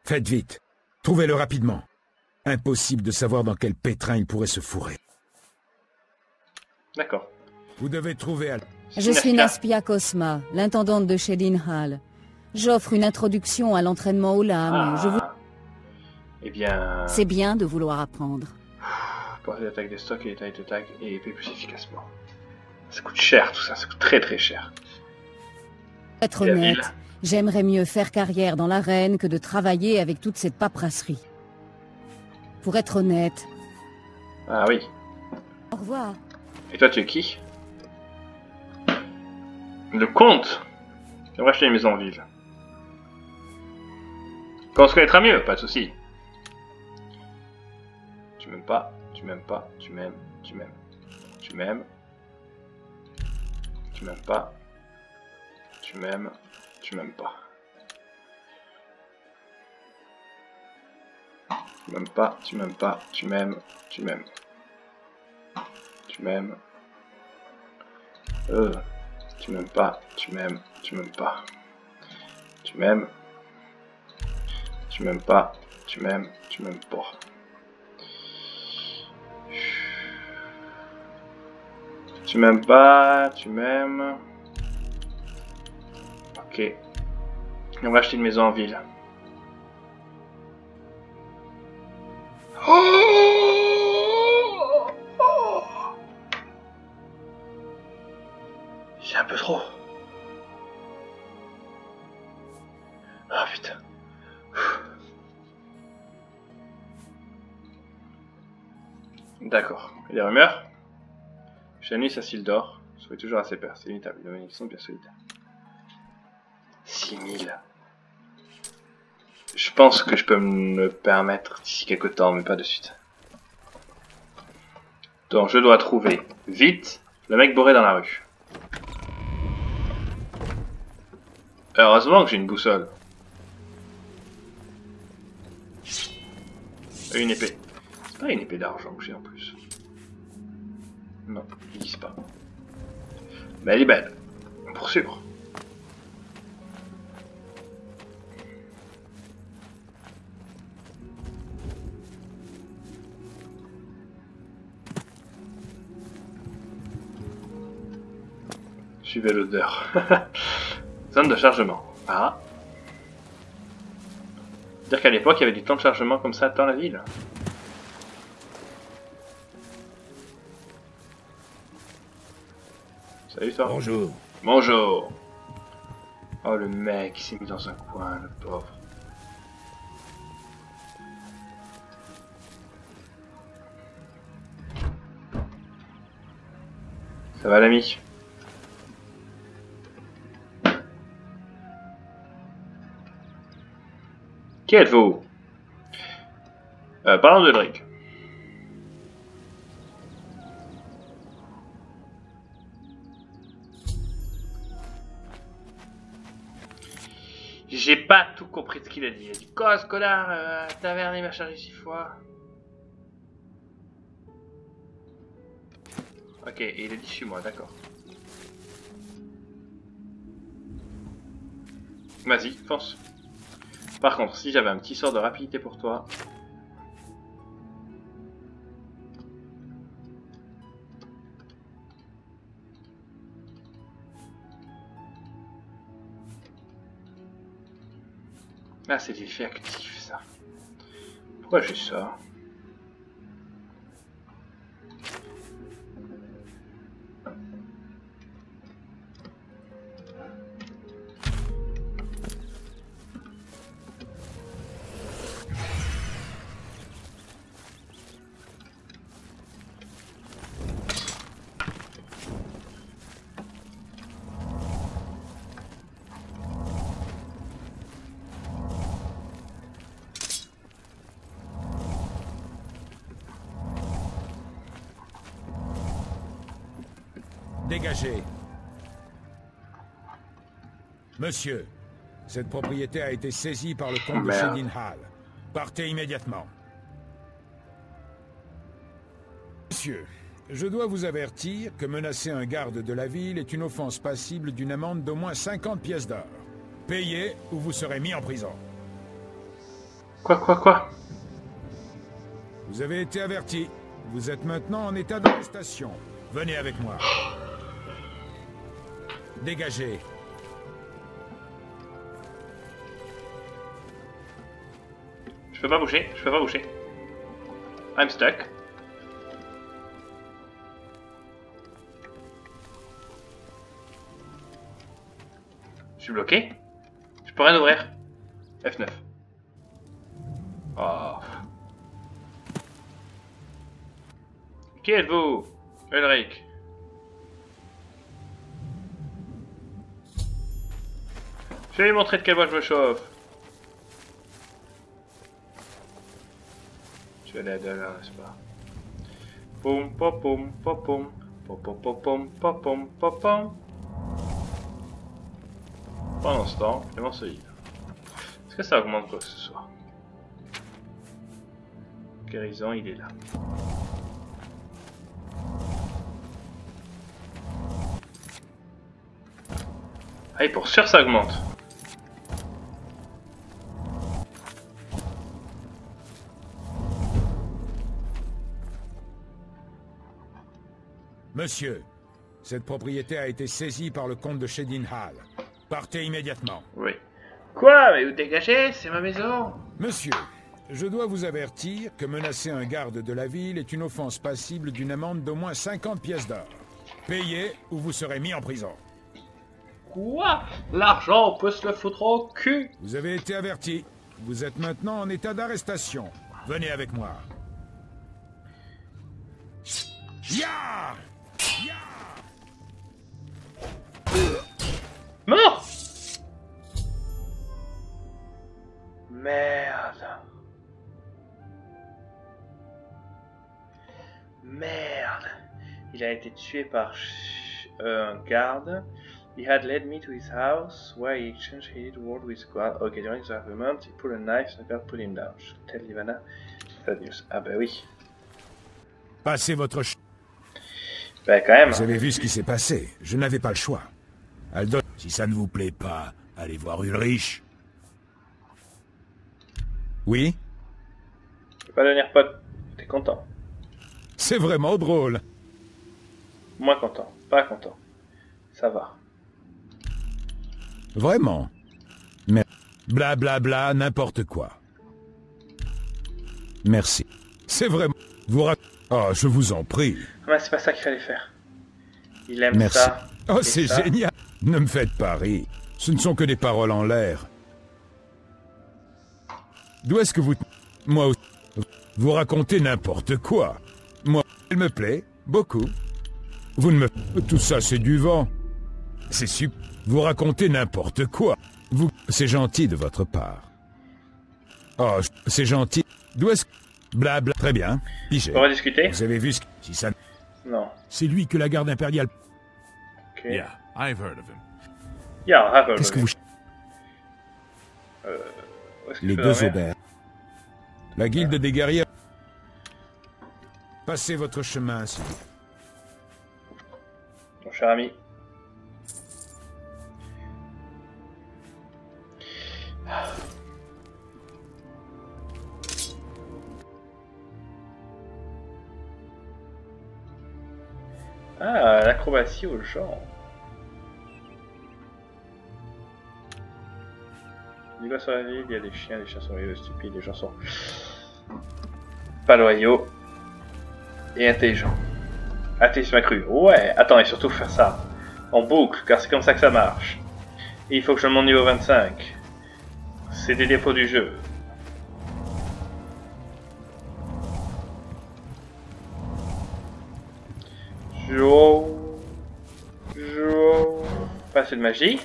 [SPEAKER 6] Faites vite. Trouvez-le rapidement. Impossible de savoir dans quel pétrin il pourrait se fourrer.
[SPEAKER 1] D'accord.
[SPEAKER 2] Vous devez trouver Al...
[SPEAKER 4] Je suis Naspia Cosma, l'intendante de Shedin Hall. J'offre une introduction à l'entraînement aux lames. Je vous...
[SPEAKER 1] Eh bien...
[SPEAKER 4] C'est bien de vouloir apprendre.
[SPEAKER 1] Portée d'attaque des stocks et les tailles de tag et épée plus efficacement. Ça coûte cher tout ça, ça coûte très très cher.
[SPEAKER 4] Pour être honnête, j'aimerais mieux faire carrière dans l'arène que de travailler avec toute cette paperasserie. Pour être honnête...
[SPEAKER 1] Ah oui.
[SPEAKER 4] Au revoir.
[SPEAKER 1] Et toi tu es qui? Le comte. J'aimerais acheter une maison en ville. Quand on se connaîtra mieux, pas de soucis. Tu m'aimes pas, tu m'aimes pas, tu m'aimes, tu m'aimes. Tu m'aimes. Tu m'aimes pas. Tu m'aimes, tu m'aimes pas. Tu m'aimes pas, tu m'aimes pas, tu m'aimes, tu m'aimes. Tu m'aimes. Tu m'aimes pas, tu m'aimes, tu m'aimes pas. Tu m'aimes. Tu m'aimes pas, tu m'aimes, tu m'aimes pas. Tu m'aimes pas, tu m'aimes. Ok. Et on va acheter une maison en ville. J'ai un peu trop. Ah putain. D'accord. Et les rumeurs? Janice à Sildor. Soyez toujours assez peur. C'est inévitable. Les malédictions bien solides. 6000. Je pense que je peux me le permettre d'ici quelques temps, mais pas de suite. Donc je dois trouver vite le mec bourré dans la rue. Heureusement que j'ai une boussole. Et une épée. C'est pas une épée d'argent que j'ai en plus. Non, ils disent pas. Mais elle est belle. Pour sûr. Suivez l'odeur. Zone de chargement. Ah. C'est-à-dire qu'à l'époque, il y avait du temps de chargement comme ça dans la ville. Salut toi.
[SPEAKER 2] Bonjour.
[SPEAKER 1] Bonjour. Oh le mec, il s'est mis dans un coin, le pauvre. Ça va l'ami? Qui êtes-vous? Parlons de Drake. J'ai pas tout compris de ce qu'il a dit. Il a dit quoi, ce connard? Taverne, il m'a chargé 6 fois. Ok, et il a dit suis-moi, d'accord. Vas-y, fonce. Par contre, si j'avais un petit sort de rapidité pour toi... Ah, c'est l'effet actif, ça. Pourquoi j'ai ça?
[SPEAKER 6] Dégagez. Monsieur, cette propriété a été saisie par le comte de
[SPEAKER 1] Merde.
[SPEAKER 6] Shedin Hall. Partez immédiatement. Monsieur, je dois vous avertir que menacer un garde de la ville est une offense passible d'une amende d'au moins 50 pièces d'or. Payez ou vous serez mis en prison.
[SPEAKER 1] Quoi?
[SPEAKER 6] Vous avez été averti. Vous êtes maintenant en état d'arrestation. Venez avec moi. Dégagez.
[SPEAKER 1] Je peux pas bouger, I'm stuck. Je suis bloqué. Je peux rien ouvrir. F9. Oh. Qui êtes-vous, Ulrich? Je vais lui montrer de quelle voie je me chauffe. Je vais aller de là, n'est-ce pas? Poum, pom, pom, pom, pom, pom, pom, pom, pom, pom, pom, pom. Pendant ce temps, Clément solide. Est-ce que ça augmente quoi que ce soit? Guérison, il est là. Ah, et pour sûr, ça augmente.
[SPEAKER 6] Monsieur, cette propriété a été saisie par le comte de Shedin Hall. Partez immédiatement.
[SPEAKER 1] Oui. Quoi? Mais vous dégagez? C'est ma maison.
[SPEAKER 6] Monsieur, je dois vous avertir que menacer un garde de la ville est une offense passible d'une amende d'au moins 50 pièces d'or. Payez ou vous serez mis en prison.
[SPEAKER 1] Quoi? L'argent, on peut se le foutre au cul.
[SPEAKER 6] Vous avez été averti. Vous êtes maintenant en état d'arrestation. Venez avec moi. Ya! Ya!
[SPEAKER 1] Mort! Merde. Merde. Il a été tué par un garde. He had led me to his house, where he exchanged hated word with squad. Okay, during the argument, he pulled a knife, so the guard put him down. Should tell Ivana. Thaddeus. Ah bah oui.
[SPEAKER 6] Passez votre
[SPEAKER 1] Bah quand même.
[SPEAKER 6] Vous avez vu ce qui s'est passé. Je n'avais pas le choix. Aldo, si ça ne vous plaît pas, allez voir Ulrich. Oui?
[SPEAKER 1] Je vais pas devenir pote. T'es content.
[SPEAKER 6] C'est vraiment drôle.
[SPEAKER 1] Moins content. Pas content. Ça va.
[SPEAKER 6] Vraiment. Mais blablabla, n'importe quoi. Merci. C'est vraiment... Oh, je vous en prie.
[SPEAKER 1] Ah bah c'est pas ça qu'il fallait faire. Il aime
[SPEAKER 6] Merci.
[SPEAKER 1] ça.
[SPEAKER 6] Oh,
[SPEAKER 1] et
[SPEAKER 6] c'est
[SPEAKER 1] ça.
[SPEAKER 6] génial. Ne me faites pas rire. Ce ne sont que des paroles en l'air. D'où est-ce que vous... Moi aussi... Vous racontez n'importe quoi. Moi, elle me plaît. Beaucoup. Vous ne me... Tout ça, c'est du vent. C'est super. Vous racontez n'importe quoi. Vous... C'est gentil de votre part. Oh, c'est gentil. D'où est-ce que... Blabla. Très bien. Pigé.
[SPEAKER 1] On va discuter?
[SPEAKER 6] Vous avez vu ce... Si ça...
[SPEAKER 1] Non.
[SPEAKER 2] C'est lui que la garde impériale...
[SPEAKER 1] Ok.
[SPEAKER 7] Yeah, I've heard of him.
[SPEAKER 1] Yeah, have a
[SPEAKER 6] Qu'est-ce que vous...
[SPEAKER 1] Où est-ce que
[SPEAKER 6] Les
[SPEAKER 1] je peux
[SPEAKER 6] deux
[SPEAKER 1] dormir?
[SPEAKER 6] auberges. La guilde des guerriers. Passez votre chemin, s'il vous plaît.
[SPEAKER 1] Mon cher ami. Ah, l'acrobatie au genre. Du gars sur la ville, il y a des chiens sont rigolos, stupides, les gens sont pas loyaux et intelligents. Athéisme accru. Ouais, attends, et surtout faire ça en boucle, car c'est comme ça que ça marche. Et il faut que je monte niveau 25. C'est des défauts du jeu. Pas assez de magie.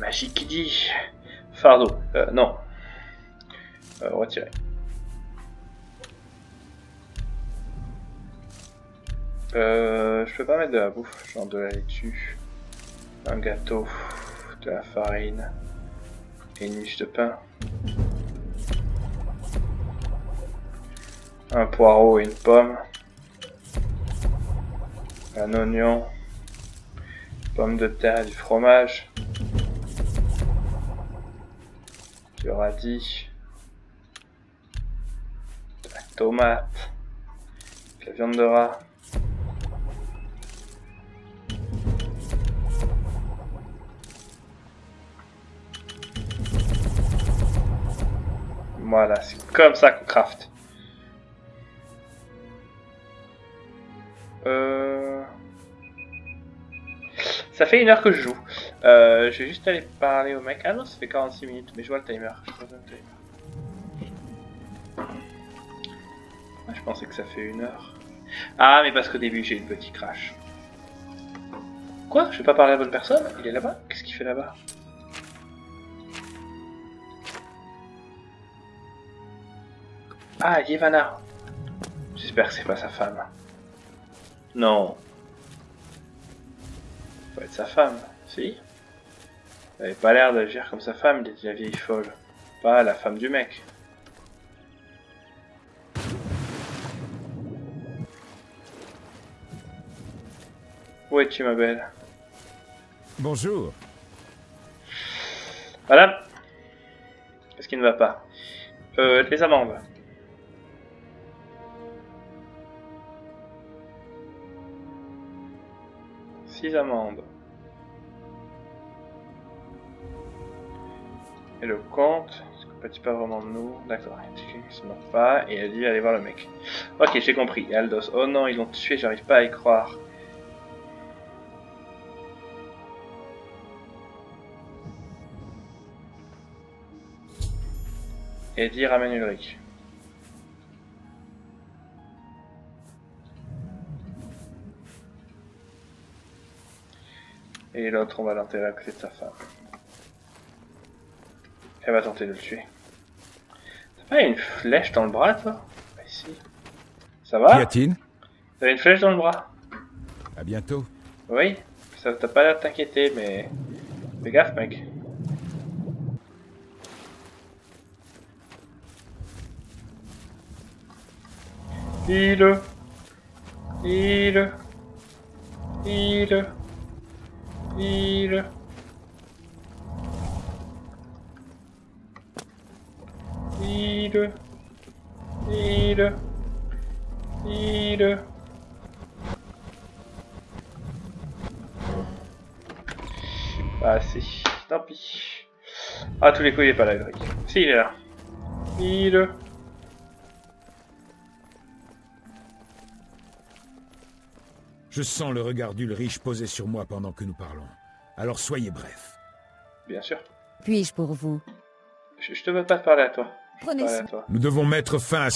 [SPEAKER 1] magie qui dit. Fardeau. Non. Retirer. Je peux pas mettre de la bouffe, genre de la laitue, un gâteau, de la farine et une miche de pain. Un poireau et une pomme. Un oignon. Pomme de terre et du fromage. Du radis. De la tomate. De la viande de rat. Voilà, c'est comme ça qu'on craft. Ça fait 1 heure que je joue. Je vais juste aller parler au mec. Ah non, ça fait 46 minutes, mais je vois le timer. Je pensais que ça fait 1 heure. Ah, mais parce qu'au début j'ai eu le petit crash. Quoi? Je vais pas parler à la bonne personne? Il est là-bas? Qu'est-ce qu'il fait là-bas? Ah, Yevana. J'espère que c'est pas sa femme. Non. Ça va être sa femme, si. Elle avait pas l'air d'agir comme sa femme, la vieille folle. Pas la femme du mec. Où es-tu, ma belle?
[SPEAKER 2] Bonjour.
[SPEAKER 1] Madame? Qu'est-ce qui ne va pas? Les amandes. Six amandes. Et le compte, ça ne compatit pas vraiment de nous. D'accord, il ne se moque pas. Et elle dit allez voir le mec. Ok, j'ai compris. Aldos. Oh non, ils l'ont tué, j'arrive pas à y croire. Et dit ramène Ulrich. Et l'autre, on va l'enterrer à côté de sa femme. Elle va tenter de le tuer. T'as pas une flèche dans le bras, toi? Ici. Ça va?
[SPEAKER 2] Qu'y a-t-il?
[SPEAKER 1] T'as une flèche dans le bras?
[SPEAKER 2] À bientôt.
[SPEAKER 1] Oui, ça t'a pas l'air de t'inquiéter, mais... Fais gaffe, mec. Il. Il. Ah si, tant pis. Ah, tous les coups il est pas là, Ulrich. Si, il est là.
[SPEAKER 2] Je sens le regard d'Ulrich posé sur moi pendant que nous parlons. Alors soyez bref.
[SPEAKER 1] Bien sûr.
[SPEAKER 4] Puis-je pour vous?
[SPEAKER 1] Je te veux pas te parler à toi.
[SPEAKER 4] Prenez
[SPEAKER 1] Parler
[SPEAKER 4] ça.
[SPEAKER 1] à toi.
[SPEAKER 2] Nous devons mettre fin à...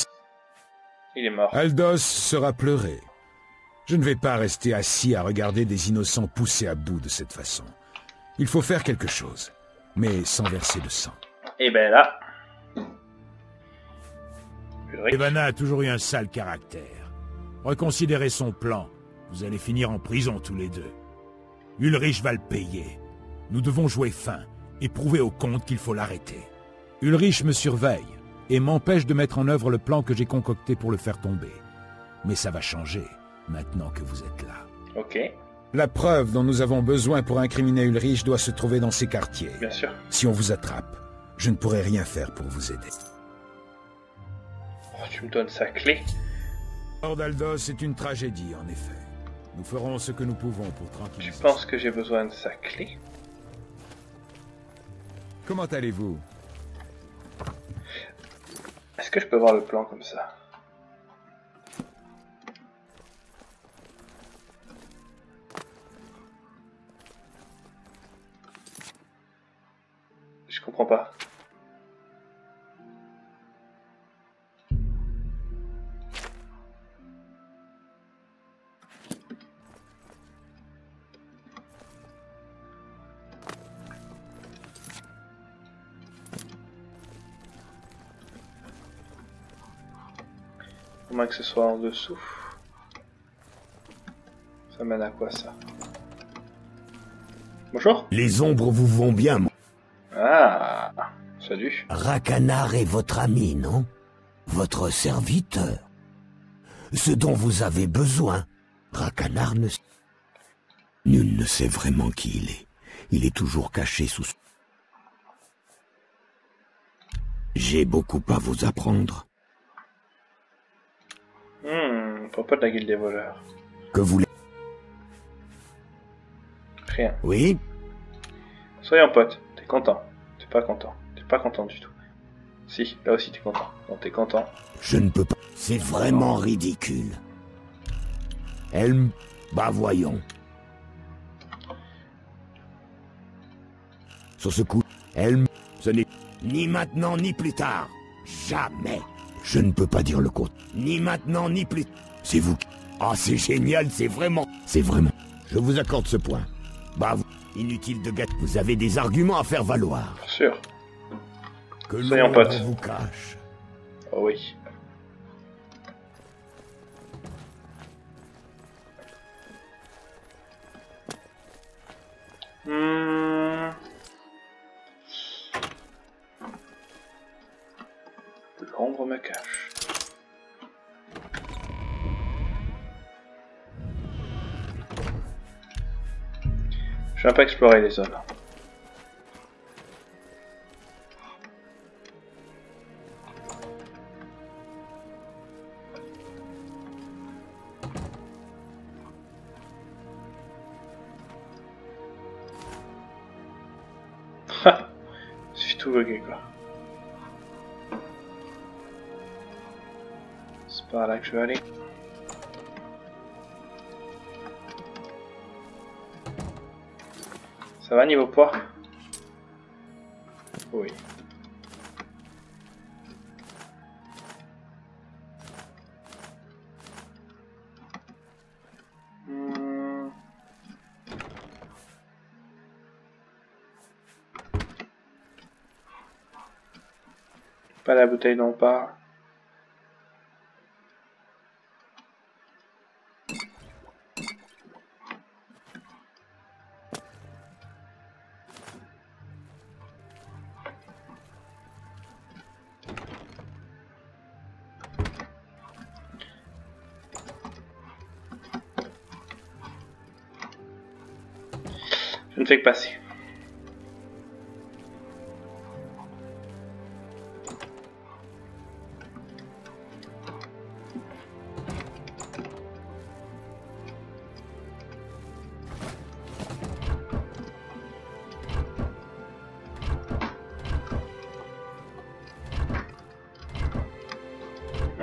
[SPEAKER 1] Il est mort.
[SPEAKER 2] Aldos sera pleuré. Je ne vais pas rester assis à regarder des innocents poussés à bout de cette façon. Il faut faire quelque chose, mais sans verser de sang.
[SPEAKER 1] Et ben là... Ulrich.
[SPEAKER 2] Ivana a toujours eu un sale caractère. Reconsidérez son plan. Vous allez finir en prison tous les deux. Ulrich va le payer. Nous devons jouer fin et prouver au comte qu'il faut l'arrêter. Ulrich me surveille et m'empêche de mettre en œuvre le plan que j'ai concocté pour le faire tomber. Mais ça va changer, maintenant que vous êtes là.
[SPEAKER 1] Ok,
[SPEAKER 2] La preuve dont nous avons besoin pour incriminer Ulrich doit se trouver dans ces quartiers.
[SPEAKER 1] bien sûr.
[SPEAKER 2] Si on vous attrape, je ne pourrai rien faire pour vous aider.
[SPEAKER 1] Oh, tu me donnes sa clé.
[SPEAKER 2] Lord Aldos est une tragédie, en effet. Nous ferons ce que nous pouvons pour
[SPEAKER 1] Tu
[SPEAKER 2] tranquilliser.
[SPEAKER 1] penses que j'ai besoin de sa clé?
[SPEAKER 2] Comment allez-vous?
[SPEAKER 1] Est-ce que je peux voir le plan comme ça? Je comprends pas. À moins que ce soit en dessous. Ça mène à quoi ça? Bonjour.
[SPEAKER 7] Les ombres vous vont bien, mon...
[SPEAKER 1] Ah, salut.
[SPEAKER 7] Rakanar est votre ami, non? Votre serviteur. Ce dont vous avez besoin. Rakanar ne... Nul ne sait vraiment qui il est. Il est toujours caché sous... J'ai beaucoup à vous apprendre.
[SPEAKER 1] Propos de la guilde des voleurs.
[SPEAKER 7] Que voulez...
[SPEAKER 1] Rien.
[SPEAKER 7] Oui?
[SPEAKER 1] Soyons potes. T'es content. T'es pas content. T'es pas content du tout. Si, là aussi t'es content. Non, t'es content.
[SPEAKER 7] Je ne peux pas... C'est vraiment ridicule. Elle... Bah voyons. Sur ce coup, elle... Ce n'est... Ni maintenant, ni plus tard. Jamais. Je ne peux pas dire le compte. Ni maintenant, ni plus... C'est vous qui... Ah, c'est génial, c'est vraiment... C'est vraiment... Je vous accorde ce point. Bah, vous... Inutile de gâter. Vous avez des arguments à faire valoir.
[SPEAKER 1] Bien sûr.
[SPEAKER 7] Que
[SPEAKER 1] Soyons
[SPEAKER 7] l'ombre
[SPEAKER 1] potes.
[SPEAKER 7] vous cache.
[SPEAKER 1] Oh oui. L'ombre me cache. Je viens pas explorer les zones. C'est tout bugué quoi. C'est par là que je vais aller. Ça va niveau poids? Oui. Pas la bouteille dont on parle. Je ne fais que passer.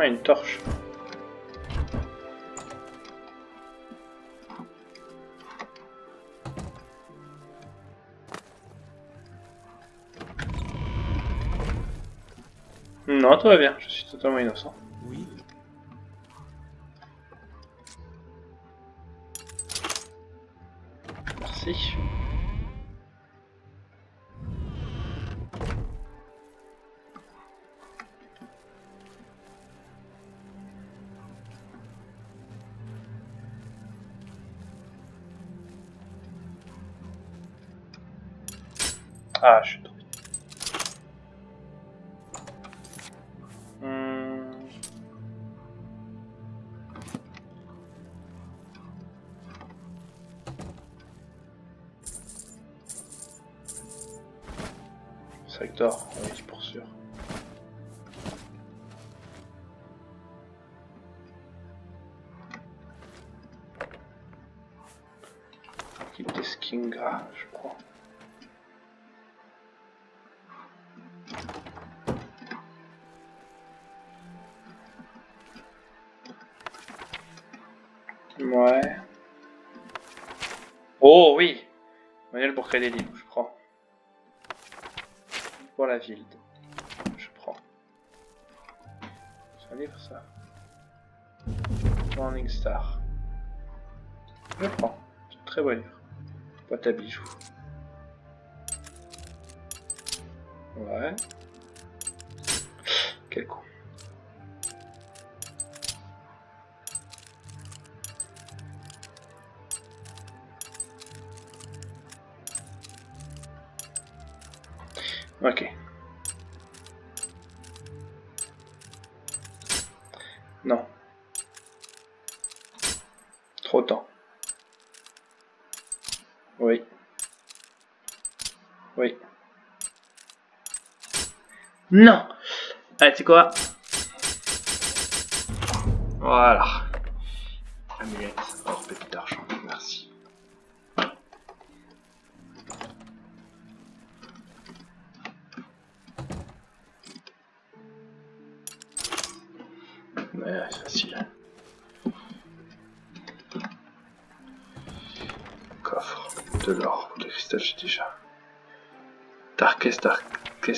[SPEAKER 1] Ah, une torche. Non, tout va bien, je suis totalement innocent.
[SPEAKER 7] Oui.
[SPEAKER 1] Merci. Ah, je suis tombé. Sac d'or, oui, pour sûr. Kit des Skingra, je crois. Ouais. Oh oui! Manuel pour créer des livres, je prends. Pour la ville. Je prends. C'est un livre ça. Morning Star. Je prends. C'est un très beau livre. Boîte à bijoux. Ouais. Quel con. Ok. Non. Trop de temps. Oui. Oui. Non. Allez, tu sais quoi? Voilà. Amulette. Or, petit argent. Merci. Ouais, c'est facile. Coffre. De l'or. De cristal, j'ai déjà. Darkest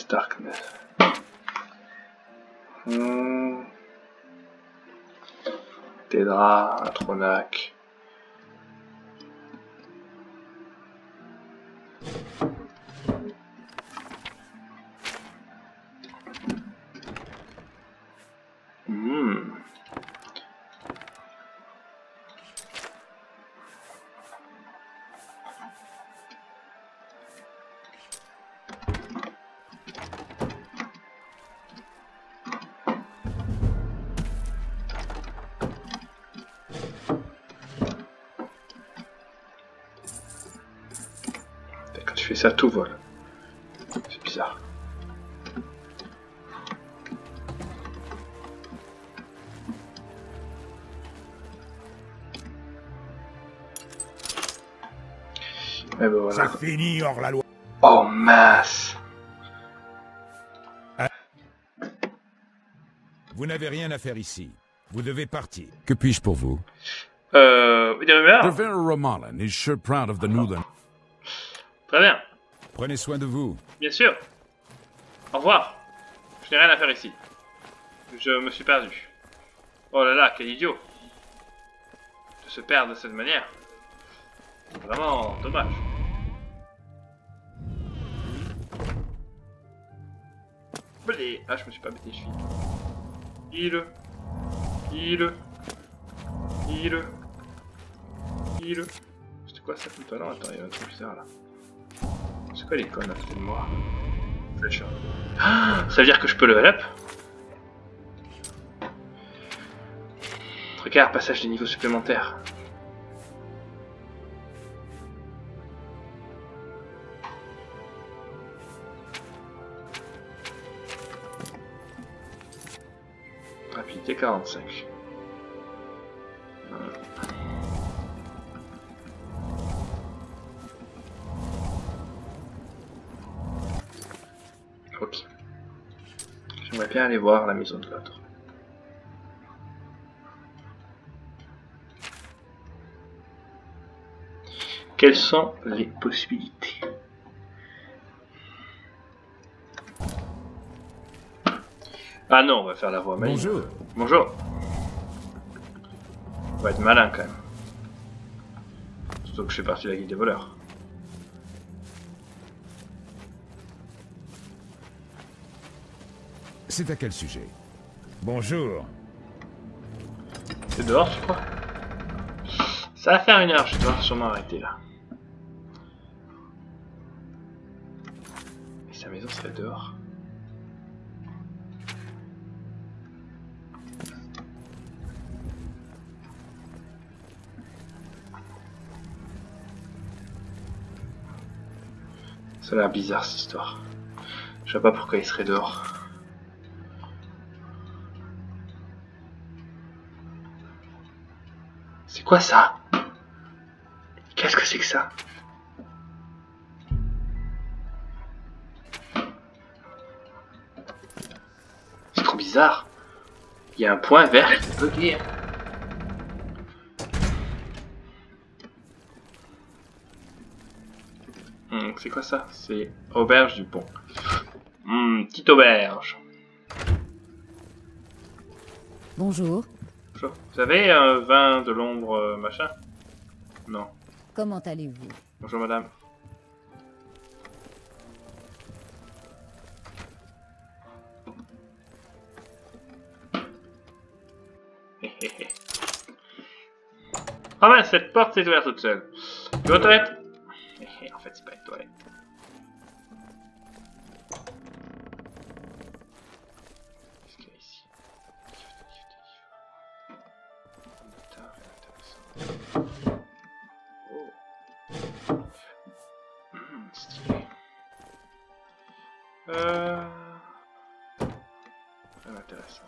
[SPEAKER 1] Darkness. Des draps, un tronac. Quand tu fais ça, tout vole. C'est bizarre. Et ben voilà.
[SPEAKER 3] C'est fini, hors la loi.
[SPEAKER 1] Oh mince.
[SPEAKER 2] Vous n'avez rien à faire ici. Vous devez partir. Que puis-je pour vous?
[SPEAKER 1] Des rumeurs?
[SPEAKER 3] Devere Romalan is sure proud of the Newland.
[SPEAKER 1] Très bien.
[SPEAKER 2] Prenez soin de vous.
[SPEAKER 1] Bien sûr. Au revoir. Je n'ai rien à faire ici. Je me suis perdu. Oh là là, quel idiot. De se perdre de cette manière. Vraiment dommage. Allez. Ah, je me suis pas pété les chevilles. Il. C'était quoi ça tout à l'heure? Attends, il y a un truc bizarre là. C'est quoi l'icône à côté de moi? Fletcher. Ah, ça veut dire que je peux level up? Regarde, passage des niveaux supplémentaires. Rapidité 45. Ok. J'aimerais bien aller voir la maison de l'autre. Quelles sont les possibilités? Ah non, on va faire la voix maline.
[SPEAKER 2] Bonjour.
[SPEAKER 1] Bonjour. On va être malin quand même. Surtout que je fais partie de la guilde des voleurs.
[SPEAKER 2] C'est à quel sujet? Bonjour.
[SPEAKER 1] C'est dehors, tu crois? Ça va faire 1 heure, je dois sûrement arrêter là. Et sa maison serait dehors. Ça a l'air bizarre cette histoire. Je vois pas pourquoi il serait dehors. C'est quoi ça? Qu'est-ce que c'est que ça? C'est trop bizarre. Il y a un point vert qui est bugué. C'est quoi ça? C'est auberge du pont. Petite auberge.
[SPEAKER 4] Bonjour.
[SPEAKER 1] Bonjour. Vous avez un vin de l'ombre machin? Non.
[SPEAKER 4] Comment allez-vous?
[SPEAKER 1] Bonjour madame. Ah ben cette porte s'est ouverte toute seule. Tu vas aux toilettes? En fait c'est pas une toilette. Stylé. Intéressant.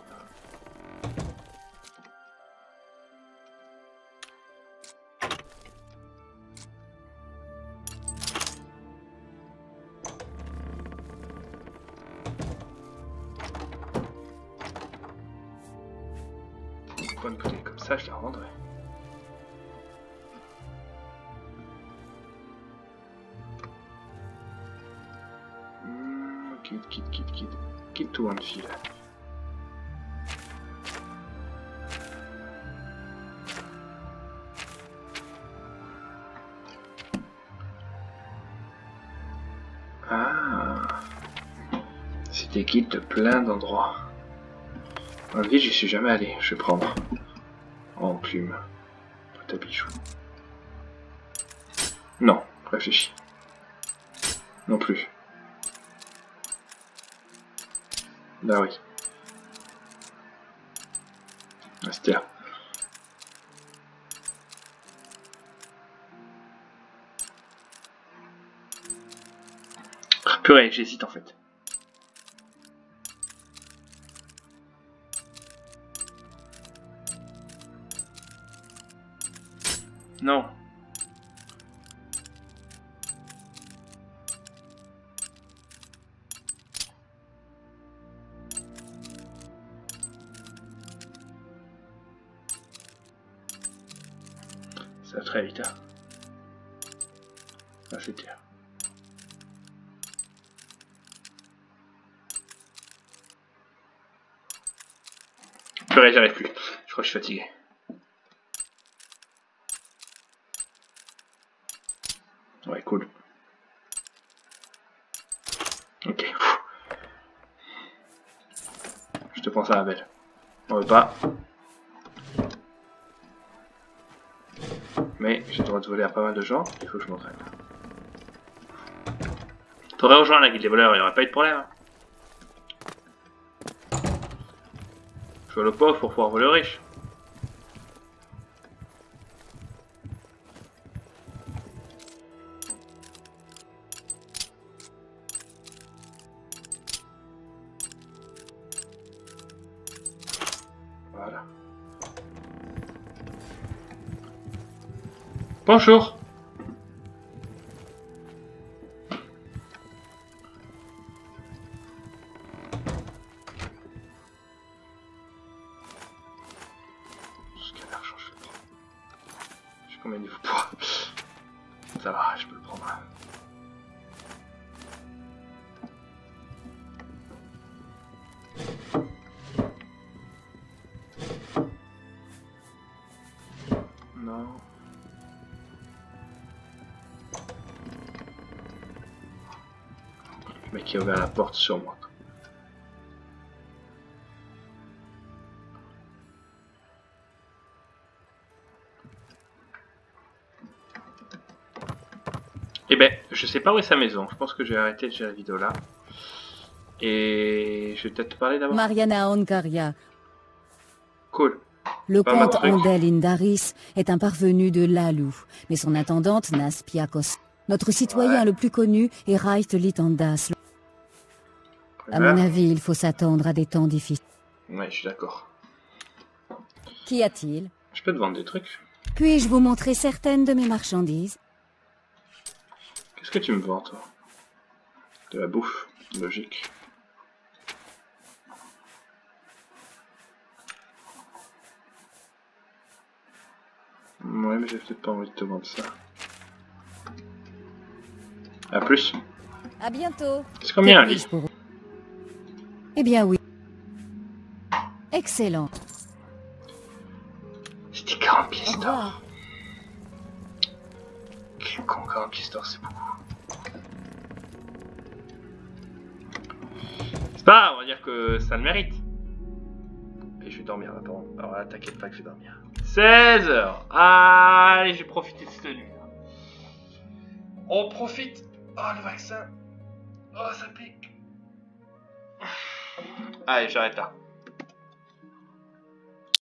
[SPEAKER 1] Une bonne bouteille comme ça, je la rendrai. Quitte tout un fil. Ah, c'était guide de plein d'endroits. En ville, j'y suis jamais allé. Je vais prendre en plume. Boîte à bijoux. Non, réfléchis. Non plus. Bah oui. Astia. Ah, purée, j'hésite en fait. Non. Ça va très vite, hein. Ah, c'est clair. Purée, j'arrive plus. Je crois que je suis fatigué. Ouais, cool. Ok. Je te pense à la belle. On veut pas. Mais j'ai le droit de voler à pas mal de gens, il faut que je m'entraîne. T'aurais rejoint la guilde des voleurs, il n'y aurait pas eu de problème. Je vole au pauvre pour pouvoir voler aux riches. Voilà. Bonjour. Jusqu'à l'argent, je vais le prendre. Je sais combien il faut pour. Ça va, je peux le prendre. Non. Le mec qui a ouvert la porte sur moi. Eh ben, je sais pas où est sa maison. Je pense que je vais arrêter déjà la vidéo là. Et je vais peut-être te parler d'abord.
[SPEAKER 4] Mariana Oncaria.
[SPEAKER 1] Cool.
[SPEAKER 4] Le
[SPEAKER 1] Pas mal de
[SPEAKER 4] comte
[SPEAKER 1] trucs.
[SPEAKER 4] Andel Indaris est un parvenu de Lalou, mais son intendante, Naspiakos. Notre citoyen
[SPEAKER 1] Ouais.
[SPEAKER 4] le plus connu est Rait Litandas. À mon avis, il faut s'attendre à des temps difficiles.
[SPEAKER 1] Ouais, je suis d'accord.
[SPEAKER 4] Qu'y a-t-il?
[SPEAKER 1] Je peux te vendre des trucs.
[SPEAKER 4] Puis-je vous montrer certaines de mes marchandises?
[SPEAKER 1] Qu'est-ce que tu me vends, toi? De la bouffe. Logique. Ouais, mais j'ai peut-être pas envie de te vendre ça. A plus.
[SPEAKER 4] À bientôt.
[SPEAKER 1] C'est combien un
[SPEAKER 4] Que
[SPEAKER 1] lit?
[SPEAKER 4] puis-je pour vous? Eh bien oui. Excellent.
[SPEAKER 1] C'était 40 pièces
[SPEAKER 4] Au
[SPEAKER 1] d'or.
[SPEAKER 4] revoir.
[SPEAKER 1] Quel con, 40 pièces d'or, c'est beaucoup. C'est pas grave, on va dire que ça le mérite. Et je vais dormir là, pardon. Alors là, t'inquiète pas que je vais dormir. 16 h. Allez, j'ai profité de cette nuit. On profite. Oh, le vaccin. Oh, ça pique. Allez, j'arrête là.